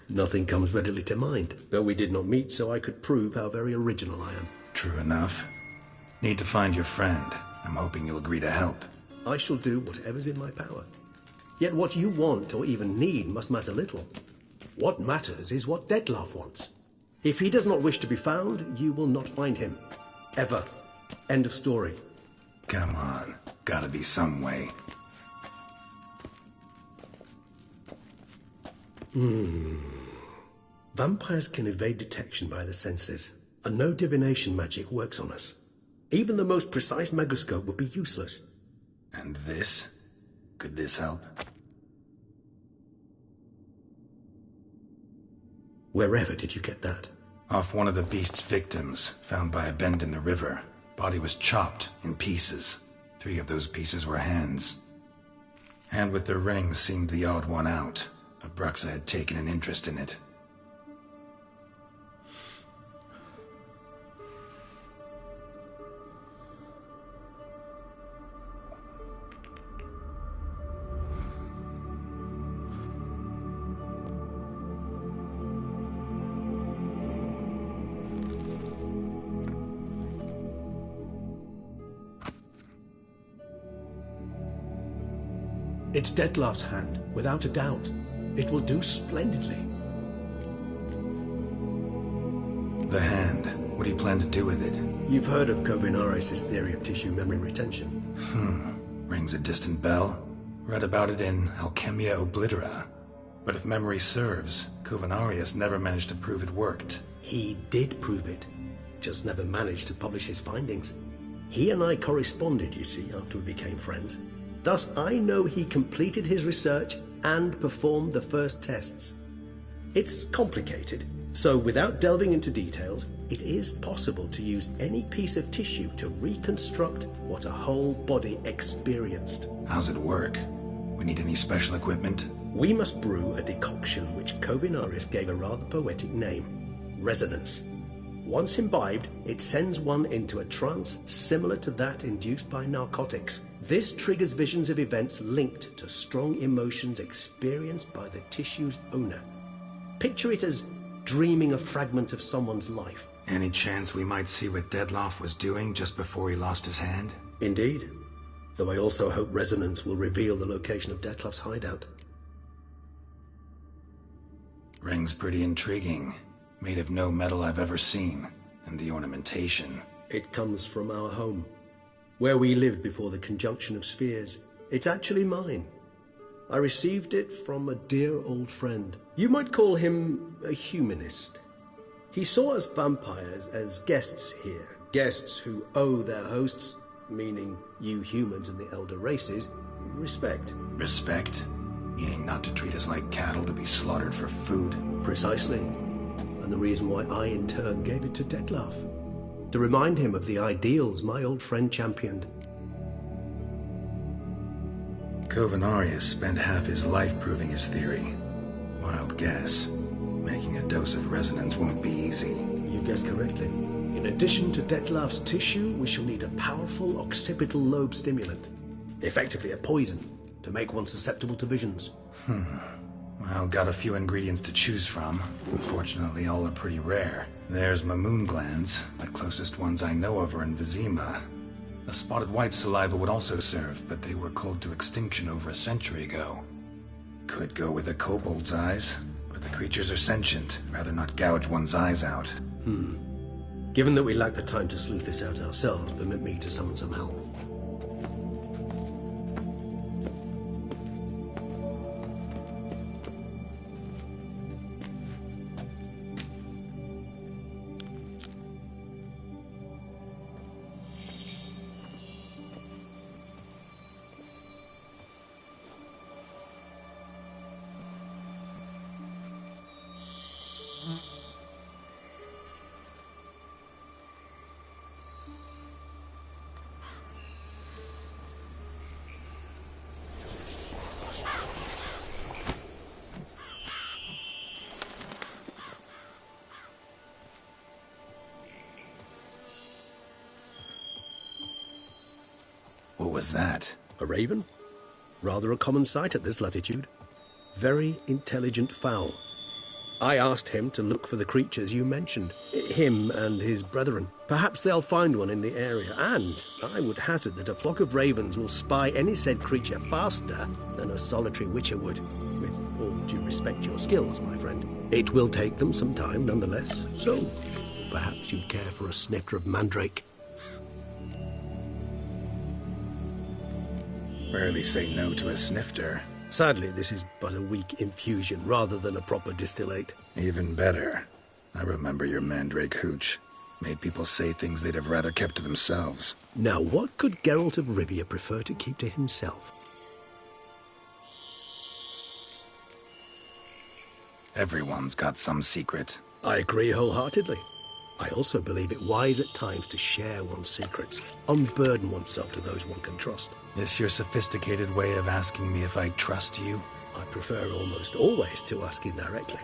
Nothing comes readily to mind, though we did not meet so I could prove how very original I am. True enough. Need to find your friend. I'm hoping you'll agree to help. I shall do whatever's in my power. Yet what you want or even need must matter little. What matters is what Dettlaff wants. If he does not wish to be found, you will not find him. Ever. End of story. Come on. Gotta be some way. Vampires can evade detection by the senses, and no divination magic works on us. Even the most precise magoscope would be useless. And this? Could this help? Wherever did you get that? Off one of the beast's victims, found by a bend in the river. Body was chopped in pieces. 3 of those pieces were hands. Hand with the ring seemed the odd one out. Abruxa had taken an interest in it. It's Dettlar's hand, without a doubt. It will do splendidly. The hand. What do you plan to do with it? You've heard of Kovinaris' theory of tissue memory retention. Rings a distant bell. Read about it in Alchemia Oblitera. But if memory serves, Kovinaris never managed to prove it worked. He did prove it, just never managed to publish his findings. He and I corresponded, you see, after we became friends. Thus, I know he completed his research and performed the first tests. It's complicated, so without delving into details, it is possible to use any piece of tissue to reconstruct what a whole body experienced. How's it work? We need any special equipment? We must brew a decoction which Kovinaris gave a rather poetic name: resonance. Once imbibed, it sends one into a trance similar to that induced by narcotics. This triggers visions of events linked to strong emotions experienced by the tissue's owner. Picture it as dreaming a fragment of someone's life. Any chance we might see what Dettlar was doing just before he lost his hand? Indeed. Though I also hope resonance will reveal the location of Dettlar's hideout. Ring's pretty intriguing. Made of no metal I've ever seen. And the ornamentation. It comes from our home, where we lived before the conjunction of spheres. It's actually mine. I received it from a dear old friend. You might call him a humanist. He saw us vampires as guests here, guests who owe their hosts, meaning you humans and the elder races, respect. Respect? Meaning not to treat us like cattle to be slaughtered for food? Precisely. And the reason why I, in turn, gave it to Dettlar. To remind him of the ideals my old friend championed. Kovinaris spent half his life proving his theory. Wild guess. Making a dose of resonance won't be easy. You guessed correctly. In addition to Dettlar's tissue, we shall need a powerful occipital lobe stimulant. Effectively a poison, to make one susceptible to visions. Well, got a few ingredients to choose from. Unfortunately, all are pretty rare. There's Mamoon glands, but closest ones I know of are in Vizima. A spotted white saliva would also serve, but they were culled to extinction over a century ago. Could go with a kobold's eyes, but the creatures are sentient. Rather not gouge one's eyes out. Given that we lack the time to sleuth this out ourselves, permit me to summon some help. What was that? A raven? Rather a common sight at this latitude. Very intelligent fowl. I asked him to look for the creatures you mentioned. Him and his brethren. Perhaps they'll find one in the area, and I would hazard that a flock of ravens will spy any said creature faster than a solitary witcher would. With all due respect to your skills, my friend. It will take them some time, nonetheless, so perhaps you'd care for a snifter of mandrake. Rarely say no to a snifter. Sadly, this is but a weak infusion rather than a proper distillate. Even better. I remember your mandrake hooch. Made people say things they'd have rather kept to themselves. Now, what could Geralt of Rivia prefer to keep to himself? Everyone's got some secret. I agree wholeheartedly. I also believe it wise at times to share one's secrets, unburden oneself to those one can trust. This your sophisticated way of asking me if I trust you? I prefer almost always to ask indirectly.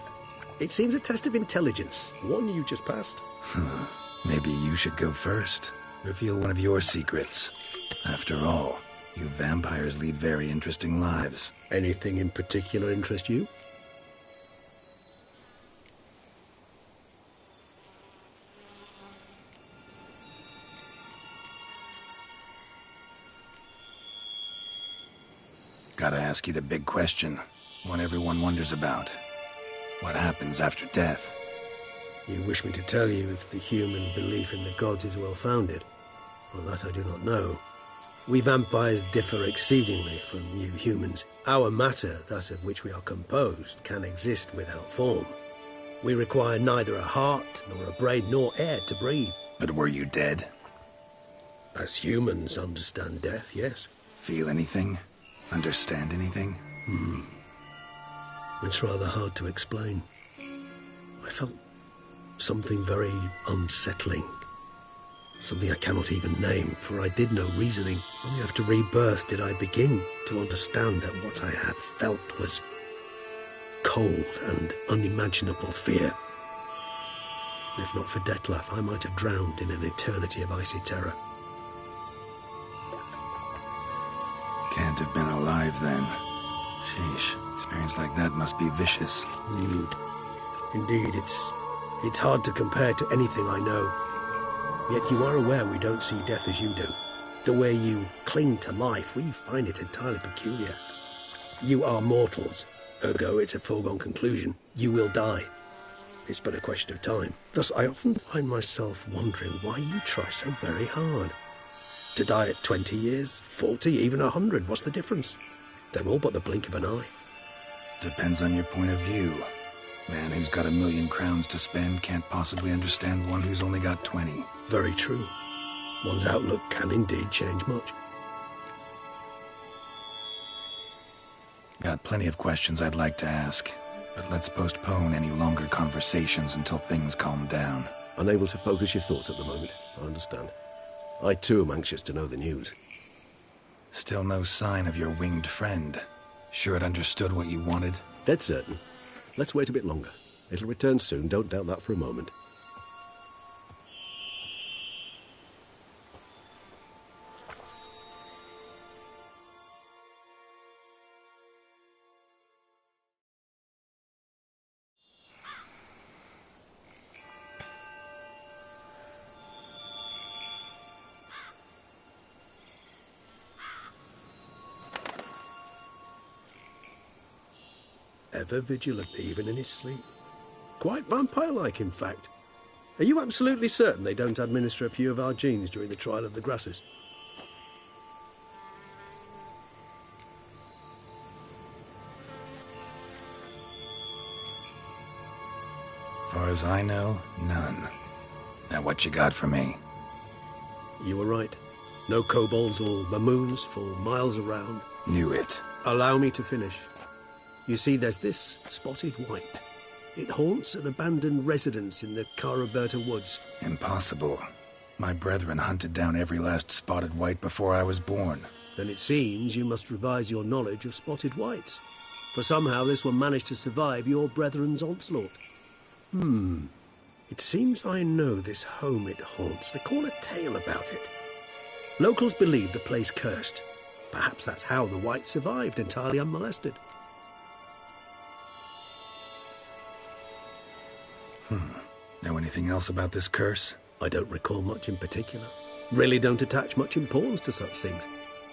It seems a test of intelligence, one you just passed. Maybe you should go first. Reveal one of your secrets. After all, you vampires lead very interesting lives. Anything in particular interest you? Gotta ask you the big question, one everyone wonders about. What happens after death? You wish me to tell you if the human belief in the gods is well-founded? Well, that I do not know. We vampires differ exceedingly from you humans. Our matter, that of which we are composed, can exist without form. We require neither a heart, nor a brain, nor air to breathe. But were you dead? As humans understand death, yes. Feel anything? Understand anything? It's rather hard to explain. I felt something very unsettling. Something I cannot even name, for I did no reasoning. Only after rebirth did I begin to understand that what I had felt was cold and unimaginable fear. If not for Dettlaff, I might have drowned in an eternity of icy terror. Can't have been alive then. Sheesh, experience like that must be vicious. Indeed, it's hard to compare to anything I know. Yet you are aware we don't see death as you do. The way you cling to life, we find it entirely peculiar. You are mortals, ergo it's a foregone conclusion. You will die. It's but a question of time. Thus, I often find myself wondering why you try so very hard. To die at 20 years, 40, even 100, what's the difference? They're all but the blink of an eye. Depends on your point of view. Man who's got 1,000,000 crowns to spend can't possibly understand one who's only got 20. Very true. One's outlook can indeed change much. Got plenty of questions I'd like to ask, but let's postpone any longer conversations until things calm down. Unable to focus your thoughts at the moment, I understand. I too am anxious to know the news. Still no sign of your winged friend. Sure it understood what you wanted? Dead certain. Let's wait a bit longer. It'll return soon, don't doubt that for a moment. Ever vigilant, even in his sleep. Quite vampire-like, in fact. Are you absolutely certain they don't administer a few of our genes during the trial of the grasses? Far as I know, none. Now what you got for me? You were right. No kobolds or mamoons for miles around. Knew it. Allow me to finish. You see, there's this spotted white. It haunts an abandoned residence in the Caraberta woods. Impossible. My brethren hunted down every last spotted white before I was born. Then it seems you must revise your knowledge of spotted whites. For somehow this one managed to survive your brethren's onslaught. It seems I know this home it haunts. They call a tale about it. Locals believe the place cursed. Perhaps that's how the white survived entirely unmolested. Know anything else about this curse? I don't recall much in particular. Really don't attach much importance to such things.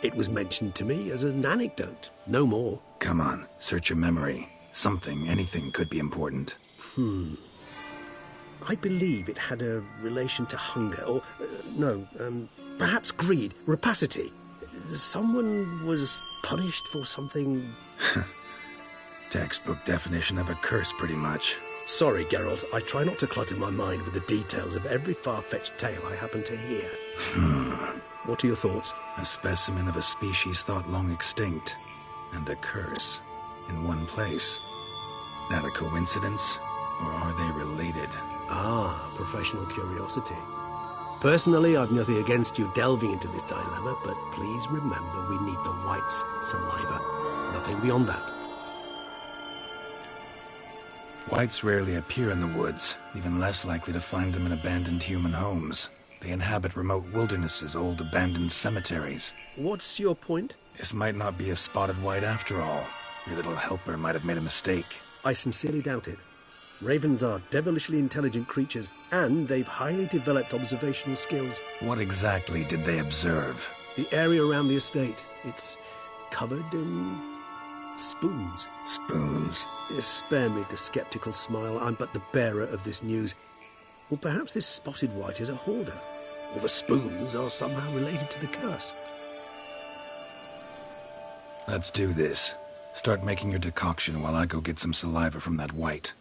It was mentioned to me as an anecdote, no more. Come on, search your memory. Something, anything could be important. I believe it had a relation to hunger, or, perhaps greed, rapacity. Someone was punished for something... Textbook definition of a curse, pretty much. Sorry, Geralt. I try not to clutter my mind with the details of every far-fetched tale I happen to hear. What are your thoughts? A specimen of a species thought long extinct, and a curse in one place. That a coincidence, or are they related? Ah, professional curiosity. Personally, I've nothing against you delving into this dilemma, but please remember we need the white's saliva. Nothing beyond that. Whites rarely appear in the woods, even less likely to find them in abandoned human homes. They inhabit remote wildernesses, old abandoned cemeteries. What's your point? This might not be a spotted white after all. Your little helper might have made a mistake. I sincerely doubt it. Ravens are devilishly intelligent creatures, and they've highly developed observational skills. What exactly did they observe? The area around the estate. It's covered in... spoons. Spoons? Spare me the skeptical smile. I'm but the bearer of this news. Or perhaps this spotted white is a hoarder. Or the spoons are somehow related to the curse. Let's do this. Start making your decoction while I go get some saliva from that white.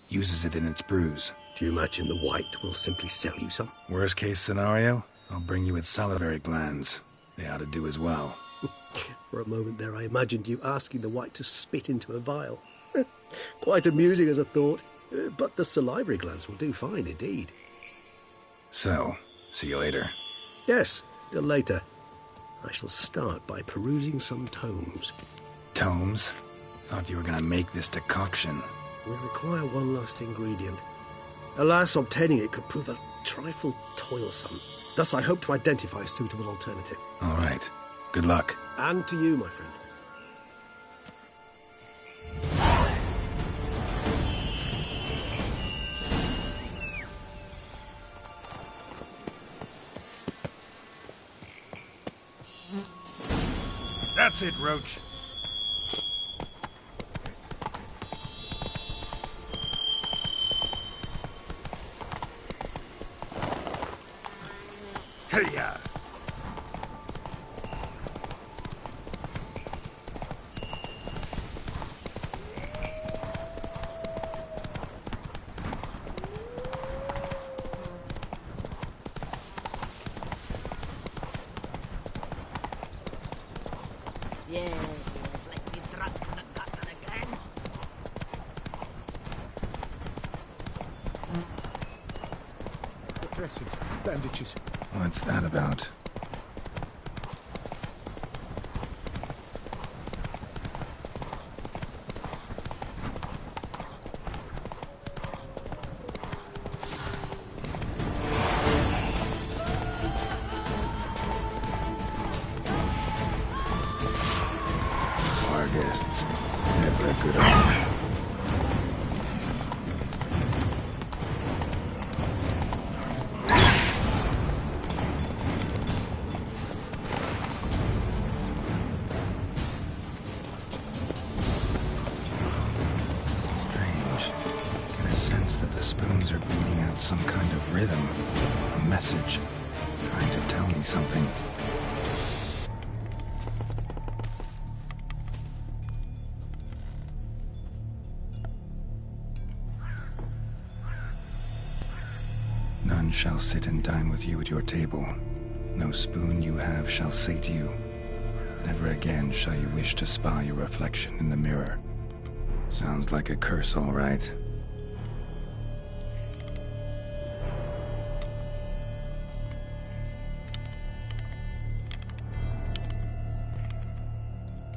Uses it in its brews. Do you imagine the white will simply sell you some? Worst case scenario, I'll bring you its salivary glands. They ought to do as well. For a moment there, I imagined you asking the white to spit into a vial. Quite amusing as a thought, but the salivary glands will do fine indeed. So, see you later. Yes, till later. I shall start by perusing some tomes. Tomes? Thought you were gonna make this decoction. We require one last ingredient. Alas, obtaining it could prove a trifle toilsome. Thus, I hope to identify a suitable alternative. All right. Good luck. And to you, my friend. That's it, Roach. Hey-ya! Yes, like you drunk in the gutter again. The dressings, bandages. What's that about? Our guests. Never a good omen. Spoons are beating out some kind of rhythm, a message, trying to tell me something. None shall sit and dine with you at your table. No spoon you have shall sate you. Never again shall you wish to spy your reflection in the mirror. Sounds like a curse, all right.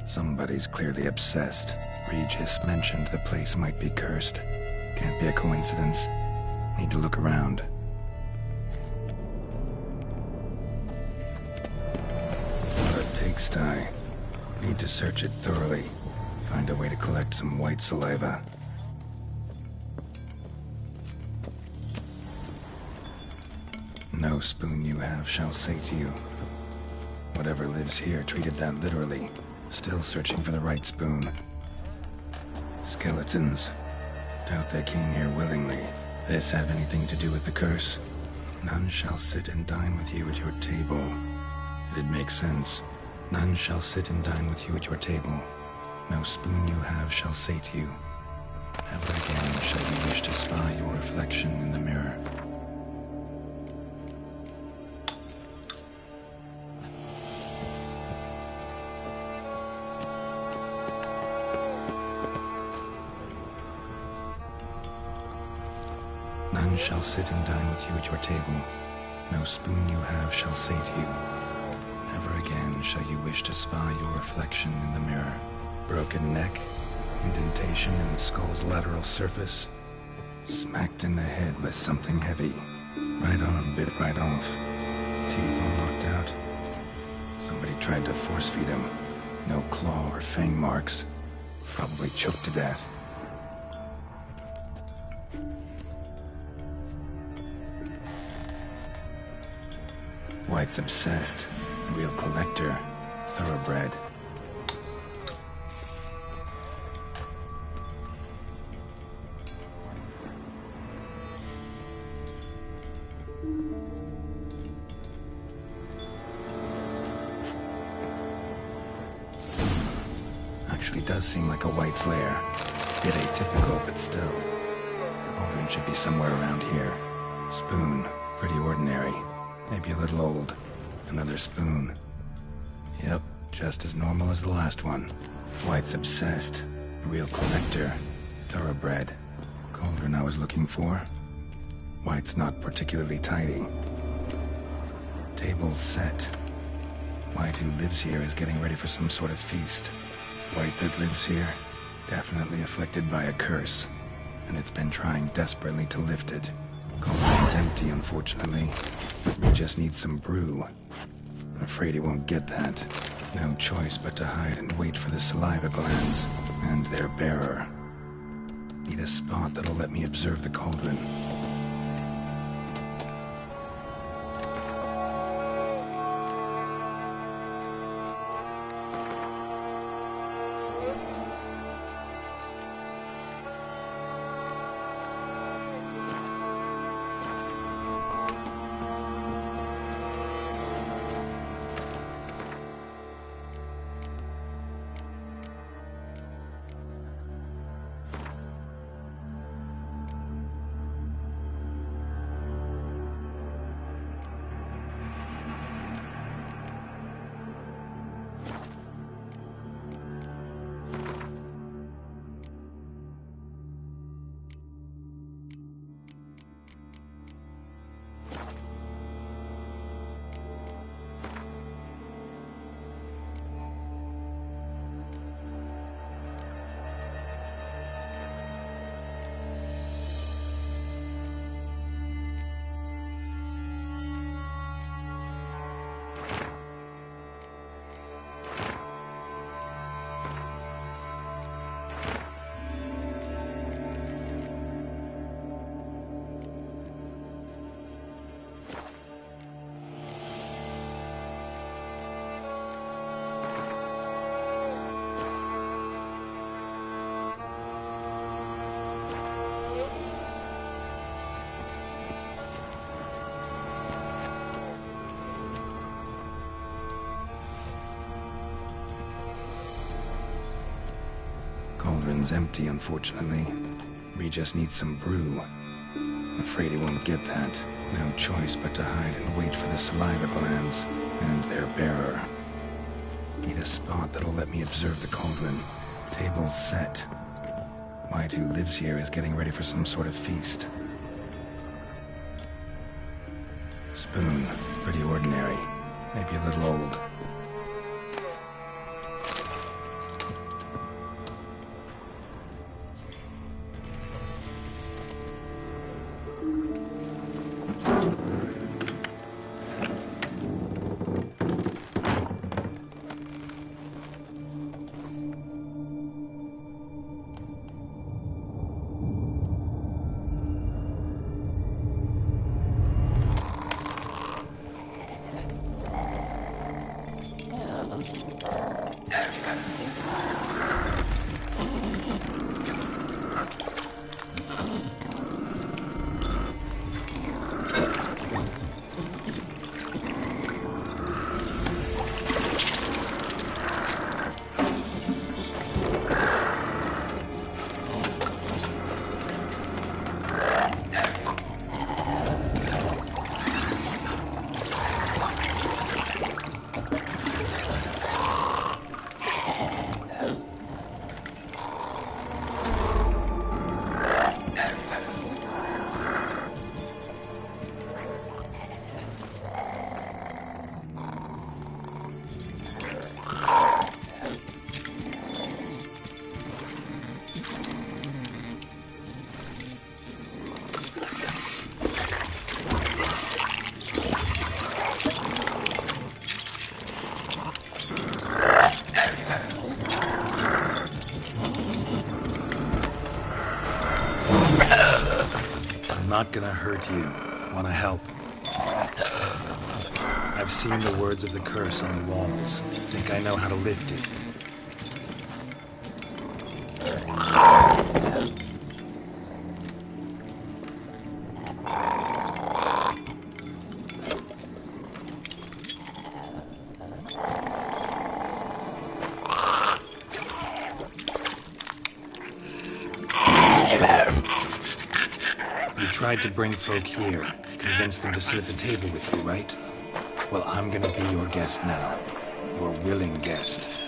Somebody's clearly obsessed. Regis mentioned the place might be cursed. Can't be a coincidence. Need to look around. What a pigsty. Need to search it thoroughly. Find a way to collect some white saliva. No spoon you have shall sate you. Whatever lives here treated that literally. Still searching for the right spoon. Skeletons. Doubt they came here willingly. This have anything to do with the curse? None shall sit and dine with you at your table. It'd make sense. None shall sit and dine with you at your table. No spoon you have shall sate you. Never again shall you wish to spy your reflection in the mirror. None shall sit and dine with you at your table. No spoon you have shall sate you. Never again shall you wish to spy your reflection in the mirror. Broken neck, indentation in the skull's lateral surface, smacked in the head with something heavy. Right on, bit right off. Teeth all knocked out. Somebody tried to force feed him. No claw or fang marks. Probably choked to death. White's obsessed. Real collector. Thoroughbred. Actually does seem like a White's lair. Bit atypical, but still. Cauldron should be somewhere around here. Spoon. Pretty ordinary. Maybe a little old. Another spoon. Yep, just as normal as the last one. White's obsessed. A real collector. Thoroughbred. Cauldron I was looking for. White's not particularly tidy. Table set. White who lives here is getting ready for some sort of feast. White that lives here, definitely afflicted by a curse, and it's been trying desperately to lift it. Cauldron's empty, unfortunately. We just need some brew. I'm afraid he won't get that. No choice but to hide and wait for the saliva glands and their bearer. Need a spot that'll let me observe the cauldron. Cauldron's empty, unfortunately. We just need some brew. I'm afraid he won't get that. No choice but to hide and wait for the saliva glands and their bearer. Need a spot that'll let me observe the cauldron. Table set. White who lives here is getting ready for some sort of feast. Spoon. Pretty ordinary. Maybe a little old. I'm not gonna hurt you. Wanna help? I've seen the words of the curse on the walls. Think I know how to lift it. You tried to bring folk here, convince them to sit at the table with you, right? Well, I'm gonna be your guest now. Your willing guest.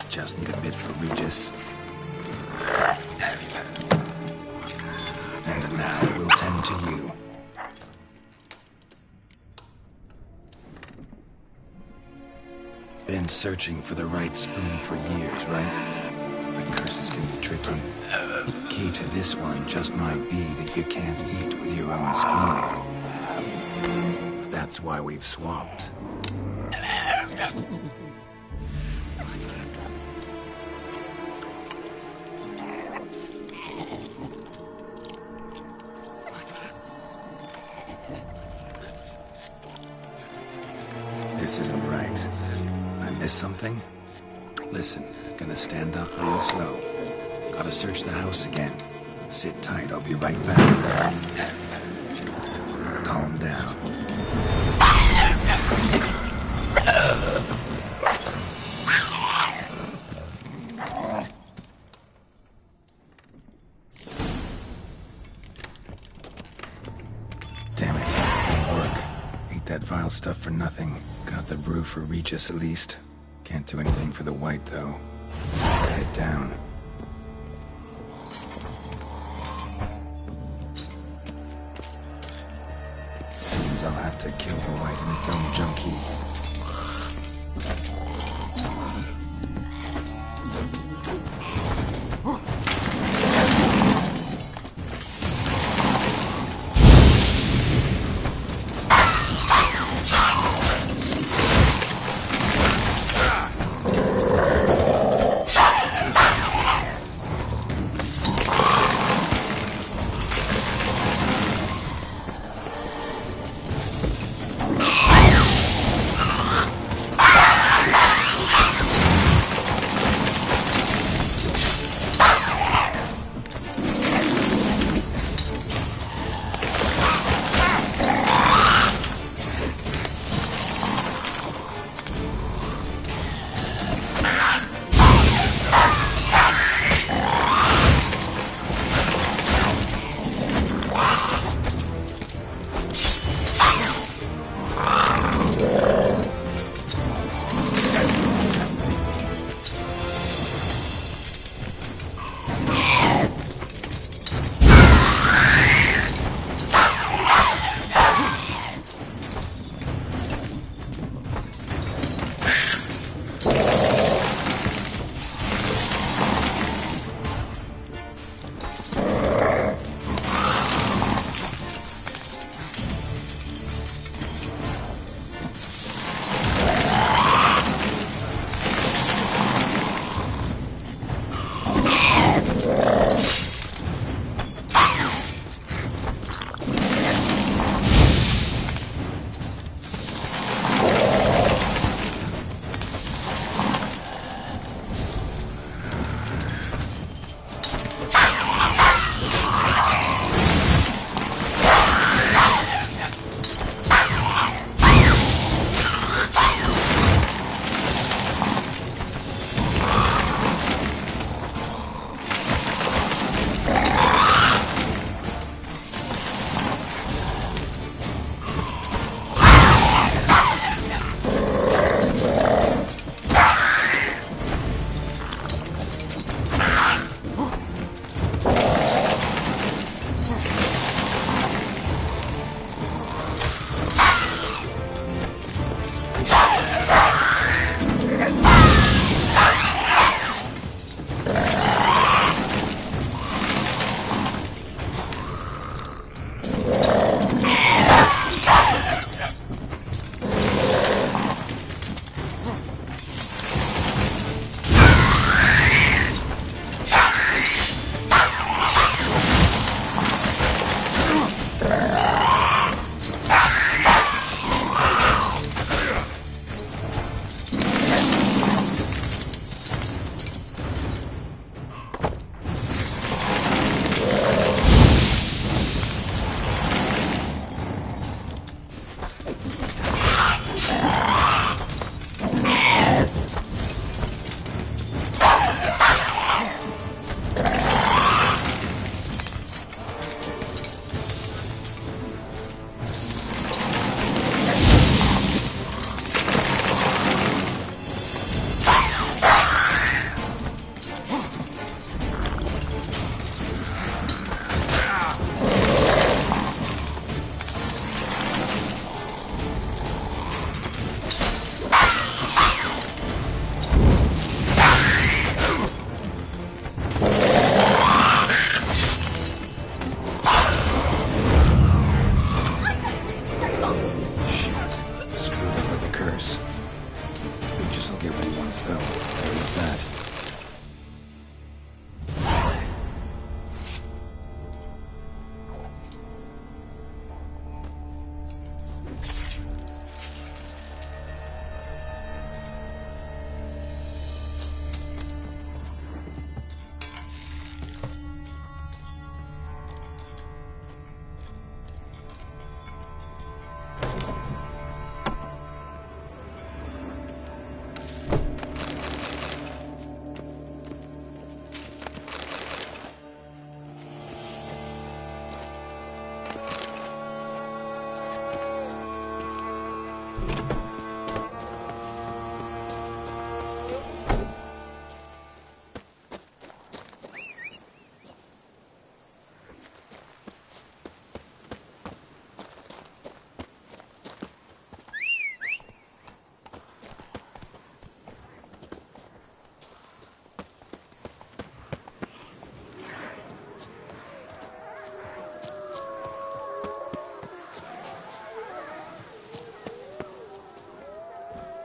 Just need a bit for Regis. And now we'll tend to you. Been searching for the right spoon for years, right? But curses can be tricky. Key to this one just might be that you can't eat with your own spoon. That's why we've swapped. This isn't right. I missed something? Listen, gonna stand up real slow. Gotta search the house again. Sit tight, I'll be right back. Calm down. Damn it, didn't work. Ate that vile stuff for nothing. Got the brew for Regis at least. Can't do anything for the white though. Head down. Seems I'll have to kill the white in its own junk heap.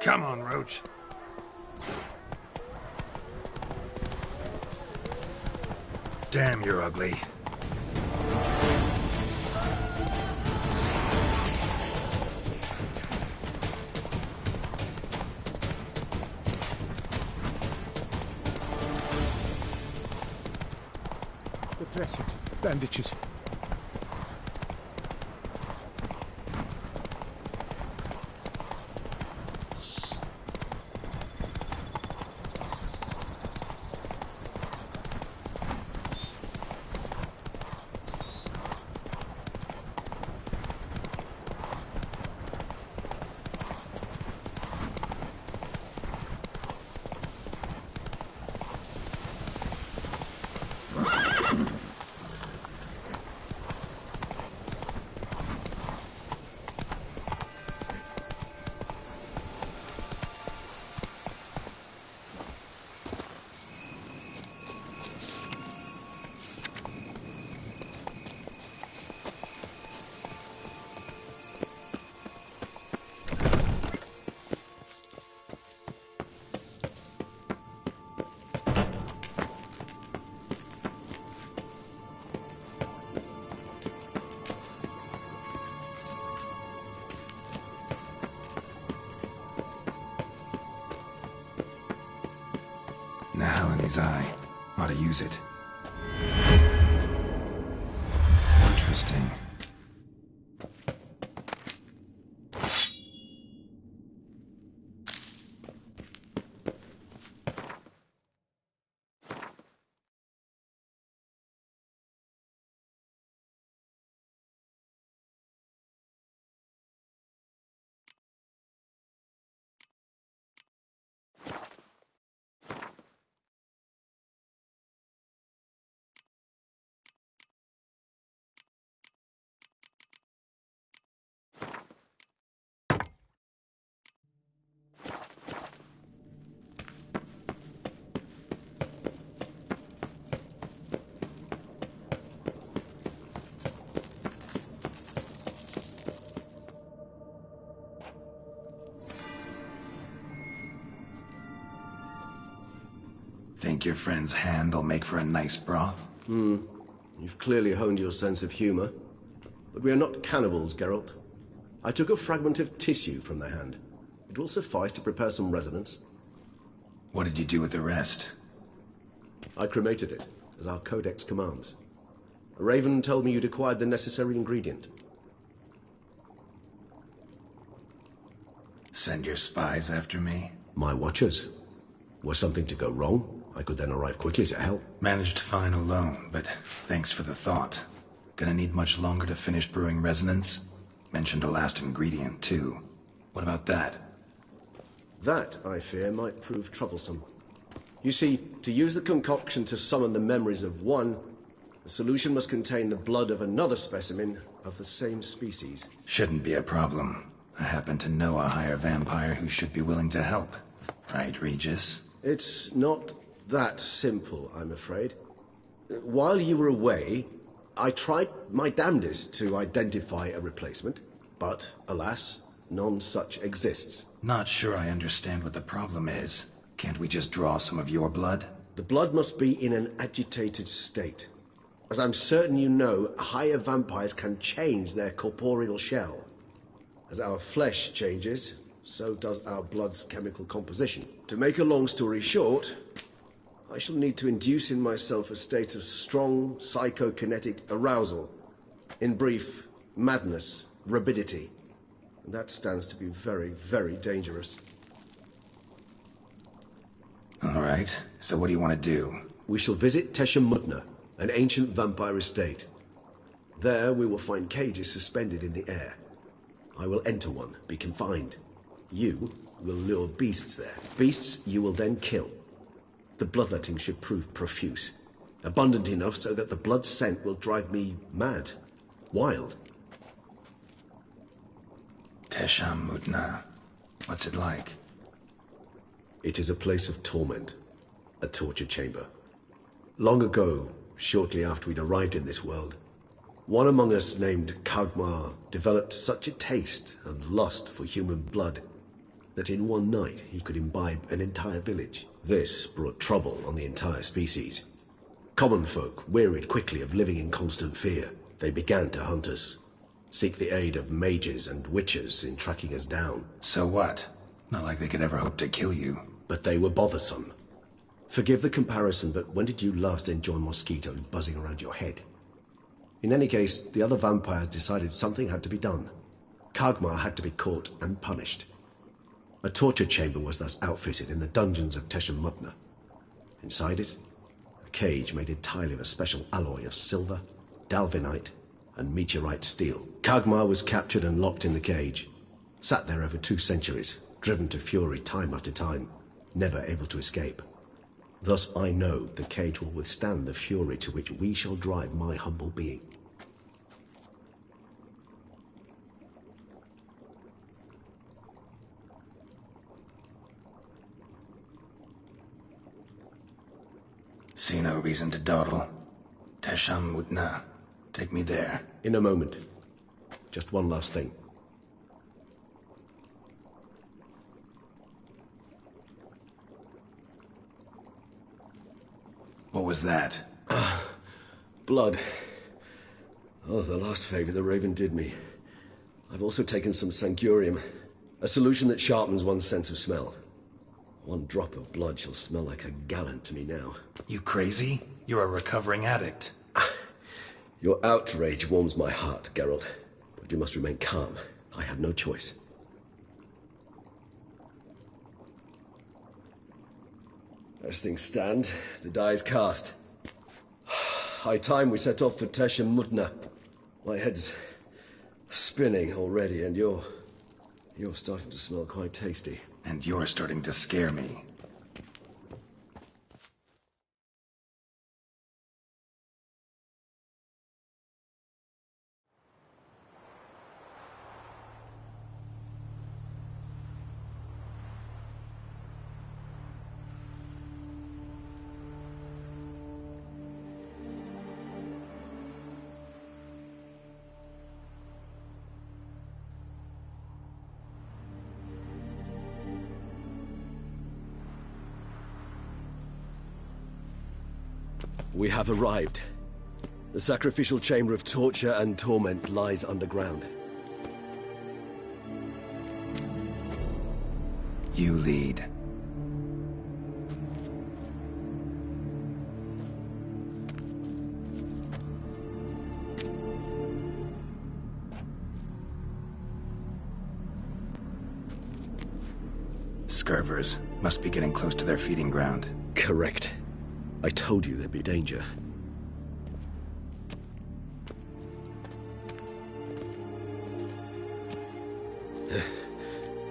Come on, Roach. Damn, you're ugly. The dressings, bandages. Nahal in his eye. Ought to use it. Interesting. Think your friend's hand'll make for a nice broth? You've clearly honed your sense of humor. But we are not cannibals, Geralt. I took a fragment of tissue from the hand. It will suffice to prepare some resonance. What did you do with the rest? I cremated it, as our codex commands. Raven told me you'd acquired the necessary ingredient. Send your spies after me? My watchers. Were something to go wrong, I could then arrive quickly to help. Managed fine alone, but thanks for the thought. Gonna need much longer to finish brewing resonance? Mentioned a last ingredient, too. What about that? That, I fear, might prove troublesome. You see, to use the concoction to summon the memories of one, the solution must contain the blood of another specimen of the same species. Shouldn't be a problem. I happen to know a higher vampire who should be willing to help. Right, Regis? It's not that simple, I'm afraid. While you were away, I tried my damnedest to identify a replacement, but, alas, none such exists. Not sure I understand what the problem is. Can't we just draw some of your blood? The blood must be in an agitated state. As I'm certain you know, higher vampires can change their corporeal shell. As our flesh changes, so does our blood's chemical composition. To make a long story short, I shall need to induce in myself a state of strong psychokinetic arousal. In brief, madness, rabidity. And that stands to be very, very dangerous. All right, so what do you want to do? We shall visit Tesha Mutna, an ancient vampire estate. There we will find cages suspended in the air. I will enter one, be confined. You will lure beasts there. Beasts you will then kill. The bloodletting should prove profuse. Abundant enough so that the blood scent will drive me mad. Wild. Tesha Mutna. What's it like? It is a place of torment. A torture chamber. Long ago, shortly after we'd arrived in this world, one among us named Kaugmar developed such a taste and lust for human blood that in one night he could imbibe an entire village. This brought trouble on the entire species. Common folk wearied quickly of living in constant fear. They began to hunt us, seek the aid of mages and witches in tracking us down. So what? Not like they could ever hope to kill you. But they were bothersome. Forgive the comparison, but when did you last enjoy mosquitoes buzzing around your head? In any case, the other vampires decided something had to be done. Kagmar had to be caught and punished. A torture chamber was thus outfitted in the dungeons of Teshem Mutna. Inside it, a cage made entirely of a special alloy of silver, dalvinite, and meteorite steel. Kagmar was captured and locked in the cage. Sat there over 2 centuries, driven to fury time after time, never able to escape. Thus I know the cage will withstand the fury to which we shall drive my humble being. See no reason to dawdle. Teshem Mutna. Take me there. In a moment. Just one last thing. What was that? Blood. Oh, the last favor the Raven did me. I've also taken some Sancurium, a solution that sharpens one's sense of smell. 1 drop of blood shall smell like a gallon to me now. You crazy? You're a recovering addict. Your outrage warms my heart, Geralt. But you must remain calm. I have no choice. As things stand, the die is cast. High time we set off for Teshem Mutna. My head's spinning already, and you're starting to smell quite tasty. And you're starting to scare me. We have arrived. The sacrificial chamber of torture and torment lies underground. You lead. Scurvers must be getting close to their feeding ground. Correct. I told you there'd be danger.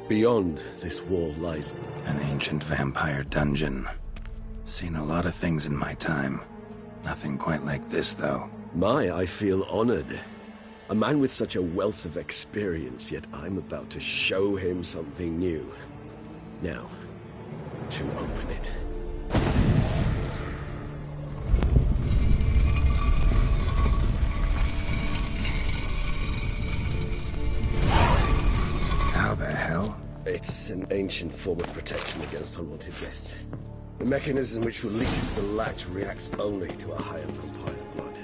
Beyond this wall lies an ancient vampire dungeon. Seen a lot of things in my time. Nothing quite like this, though. I feel honored. A man with such a wealth of experience, yet I'm about to show him something new. Now, to open it. How the hell? It's an ancient form of protection against unwanted guests. The mechanism which releases the latch reacts only to a higher vampire's blood.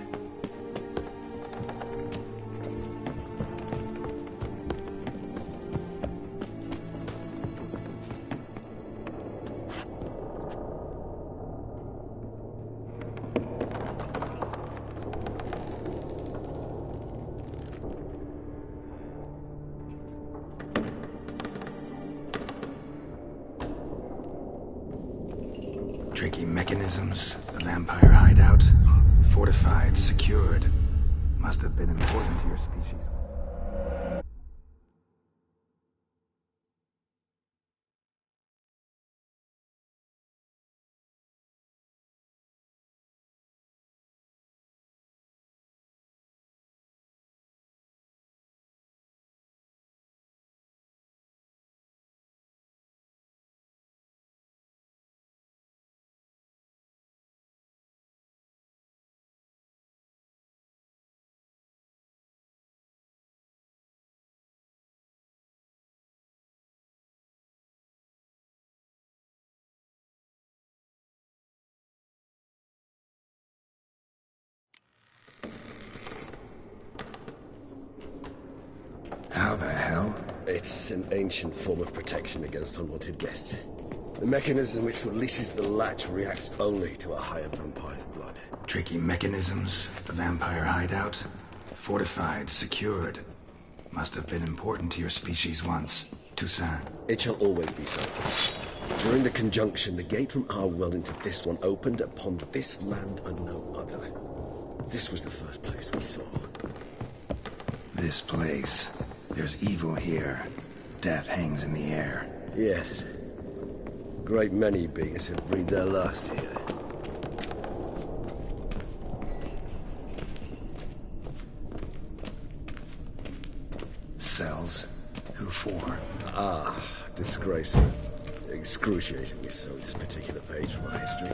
Tricky mechanisms, the vampire hideout. Fortified, secured. Must have been important to your species. How the hell? It's an ancient form of protection against unwanted guests. The mechanism which releases the latch reacts only to a higher vampire's blood. Tricky mechanisms, the vampire hideout. Fortified, secured. Must have been important to your species once, Toussaint. It shall always be so. During the conjunction, the gate from our world into this one opened upon this land and no other. This was the first place we saw. This place. There's evil here. Death hangs in the air. Yes. Great many beings have breathed their last here. Cells? Who for? Ah, disgraceful. Excruciatingly so, this particular page from our history.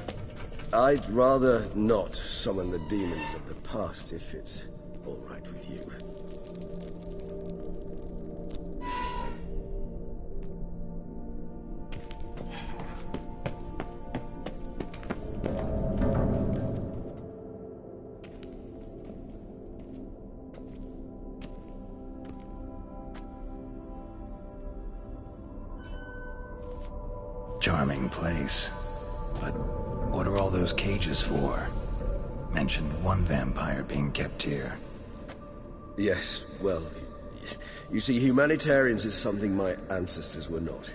I'd rather not summon the demons of the past if it's all right with you. Charming place. But what are all those cages for? Mentioned one vampire being kept here. Yes, well, you see, humanitarians is something my ancestors were not.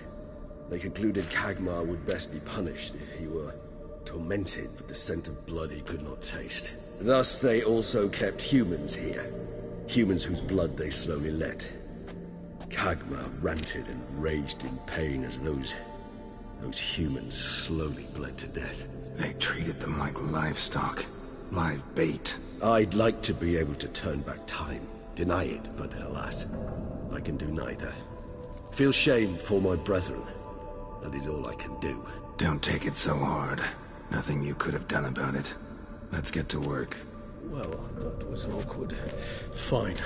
They concluded Kagmar would best be punished if he were tormented with the scent of blood he could not taste. Thus, they also kept humans here. Humans whose blood they slowly let. Kagmar ranted and raged in pain as those humans slowly bled to death. They treated them like livestock. Live bait. I'd like to be able to turn back time. Deny it, but alas, I can do neither. Feel shame for my brethren. That is all I can do. Don't take it so hard. Nothing you could have done about it. Let's get to work. Well, that was awkward. Fine.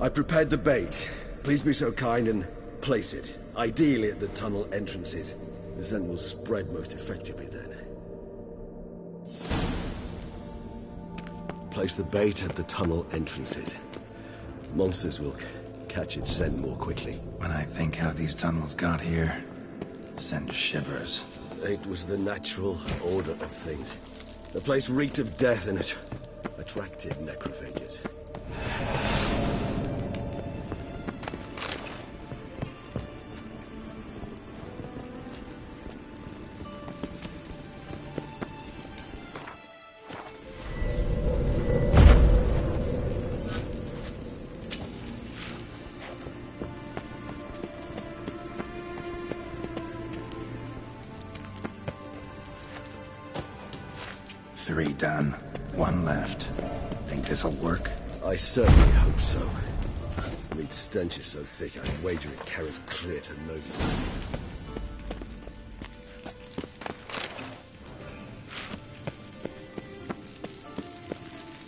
I prepared the bait. Please be so kind and place it. Ideally at the tunnel entrances. The scent will spread most effectively then. Place the bait at the tunnel entrances. Monsters will catch its scent more quickly. When I think how these tunnels got here, send shivers. It was the natural order of things. The place reeked of death and it attracted necrophages. Three done. One left. Think this'll work? I certainly hope so. Meat's stench is so thick, I'd wager it carries clear to nobody.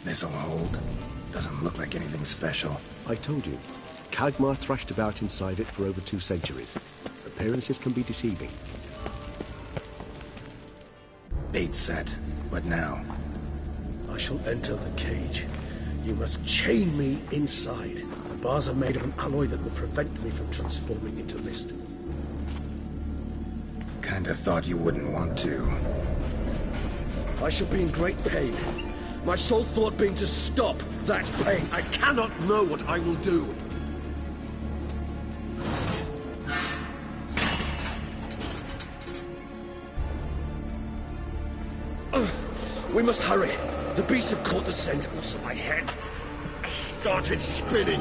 This'll hold. Doesn't look like anything special. I told you. Kagmar thrashed about inside it for over 2 centuries. Appearances can be deceiving. Bait set. What now? I shall enter the cage. You must chain me inside. The bars are made of an alloy that will prevent me from transforming into mist. Kinda thought you wouldn't want to. I shall be in great pain. My sole thought being to stop that pain. I cannot know what I will do. We must hurry. The beasts have caught the scent also my head. I started spinning.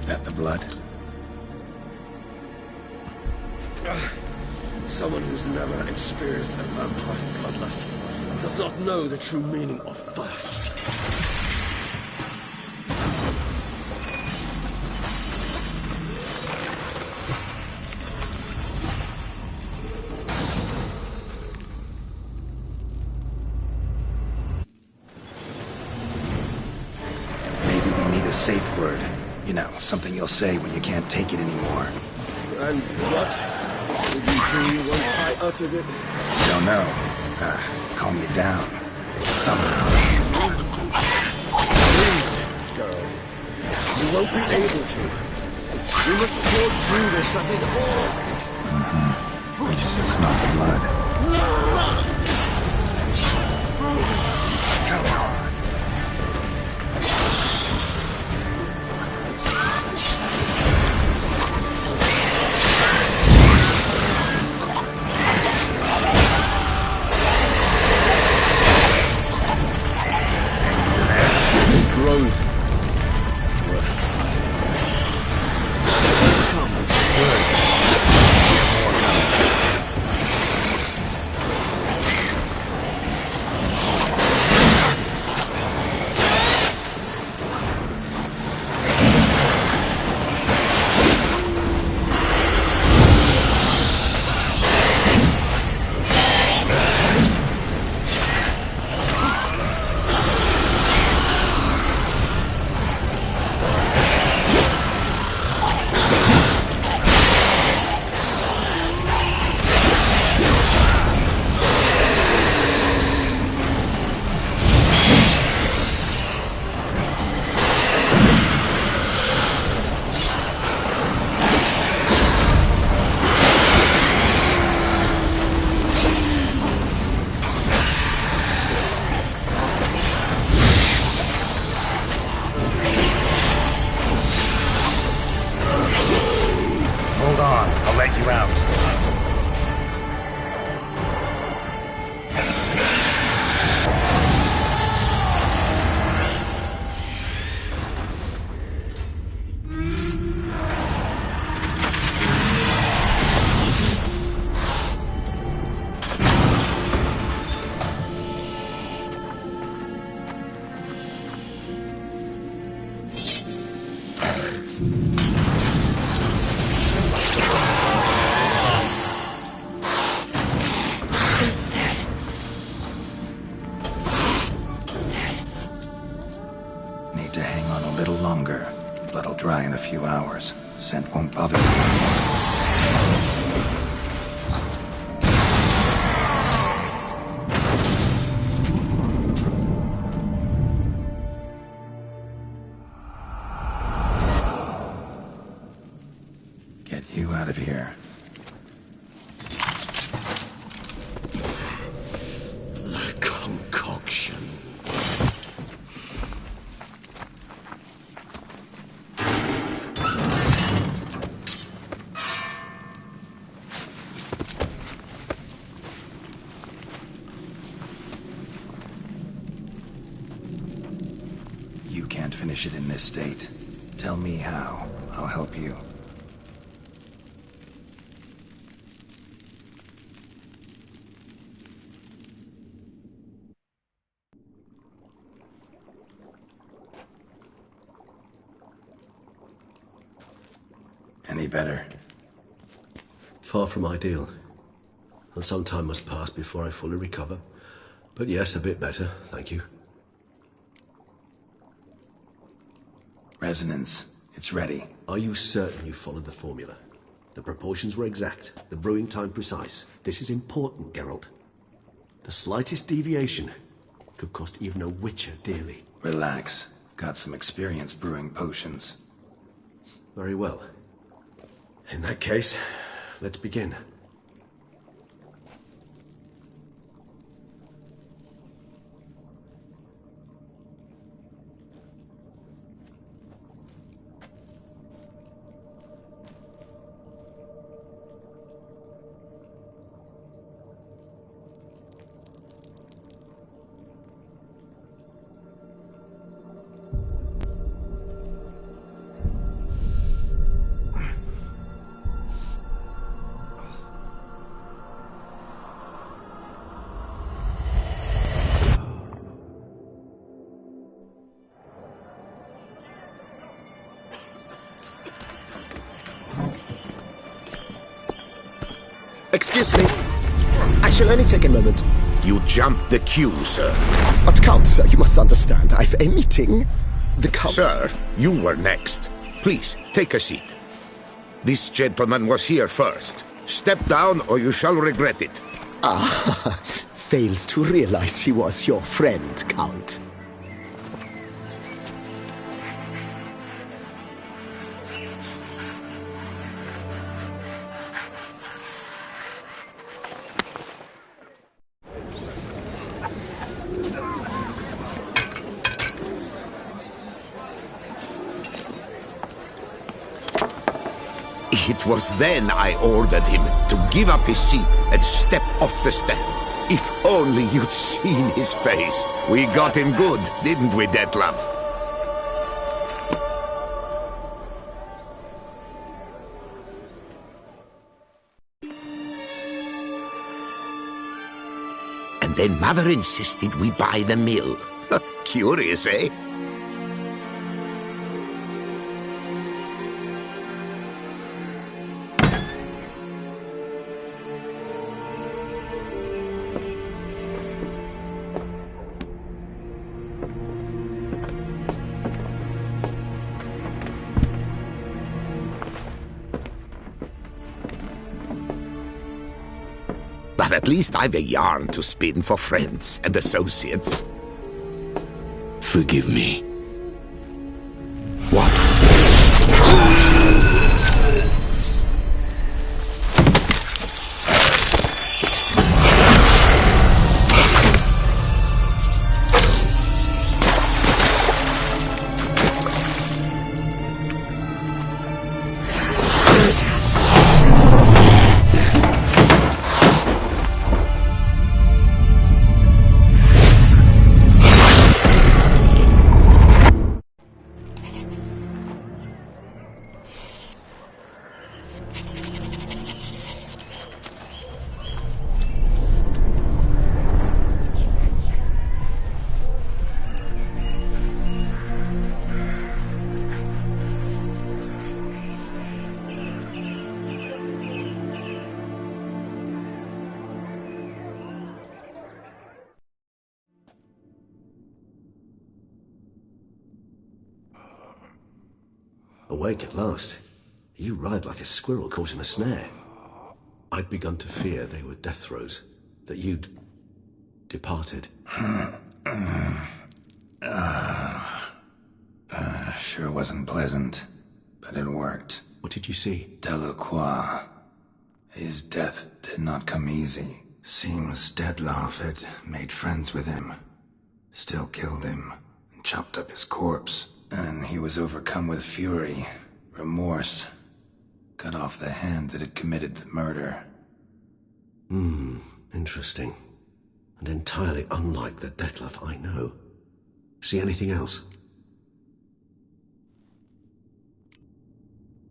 That the blood? Someone who's never experienced a vampire's bloodlust does not know the true meaning of thirst. Safe word. You know, something you'll say when you can't take it anymore. And what did you do once I uttered it? Don't know. Calm you down. Somehow. Please, girl. You won't be able to. We must forge through this, that is all. We just smell the blood. Come on. Grows. Need to hang on a little longer. Blood'll dry in a few hours. Scent won't bother you. Get you out of here. The concoction. You can't finish it in this state. Tell me how. I'll help you. Any better? Far from ideal. And some time must pass before I fully recover. But yes, a bit better, thank you. Resonance. It's ready. Are you certain you followed the formula? The proportions were exact, the brewing time precise. This is important, Geralt. The slightest deviation could cost even a witcher dearly. Relax. Got some experience brewing potions. Very well. In that case, let's begin. Excuse me. I shall only take a moment. You jumped the queue, sir. But Count, sir, you must understand. I've a meeting. The Count... Sir, you were next. Please, take a seat. This gentleman was here first. Step down or you shall regret it. Ah, fails to realize he was your friend, Count. It was then I ordered him to give up his seat and step off the stand. If only you'd seen his face. We got him good, didn't we, Detlef? And then Mother insisted we buy the mill. Curious, eh? But at least I've a yarn to spin for friends and associates. Forgive me. What? Awake at last. You ride like a squirrel caught in a snare. I'd begun to fear they were death throes, that you'd departed. Sure wasn't pleasant, but it worked. What did you see? Delacroix. His death did not come easy. Seems Detlef had made friends with him. Still killed him, and chopped up his corpse. And he was overcome with fury, remorse. Cut off the hand that had committed the murder. Interesting. And entirely unlike the Detlef I know. See anything else?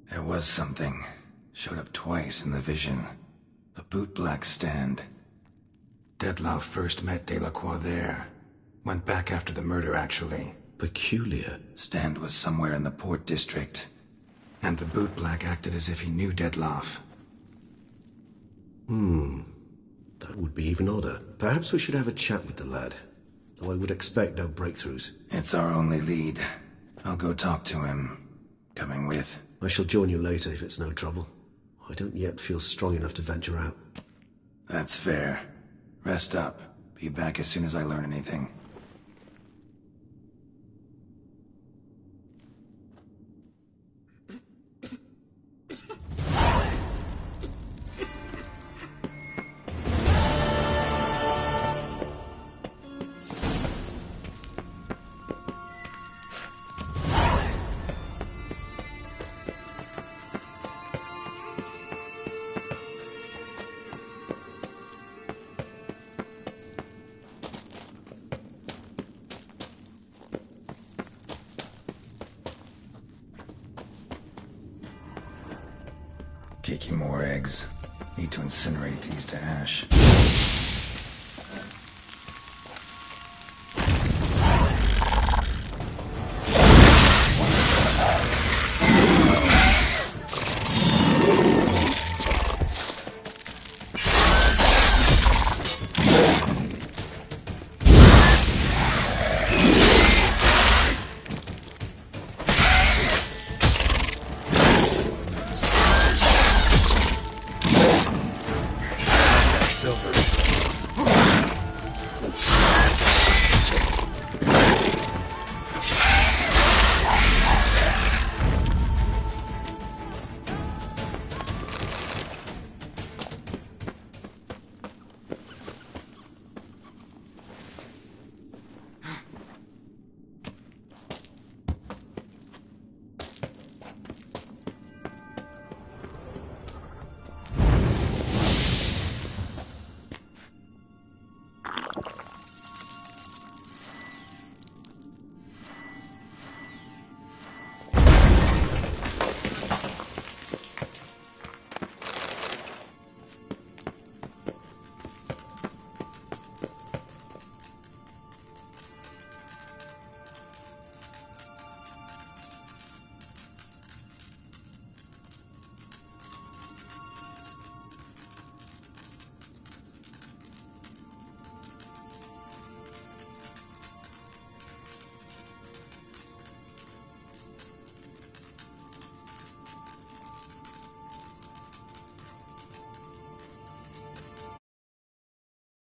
There was something. Showed up twice in the vision. A bootblack stand. Detlef first met Delacroix there. Went back after the murder, actually. Peculiar. Stand was somewhere in the Port District. And the bootblack acted as if he knew Detlef. That would be even odder. Perhaps we should have a chat with the lad. Though I would expect no breakthroughs. It's our only lead. I'll go talk to him. Coming with? I shall join you later if it's no trouble. I don't yet feel strong enough to venture out. That's fair. Rest up. Be back as soon as I learn anything. Kiki more eggs. Need to incinerate these to ash.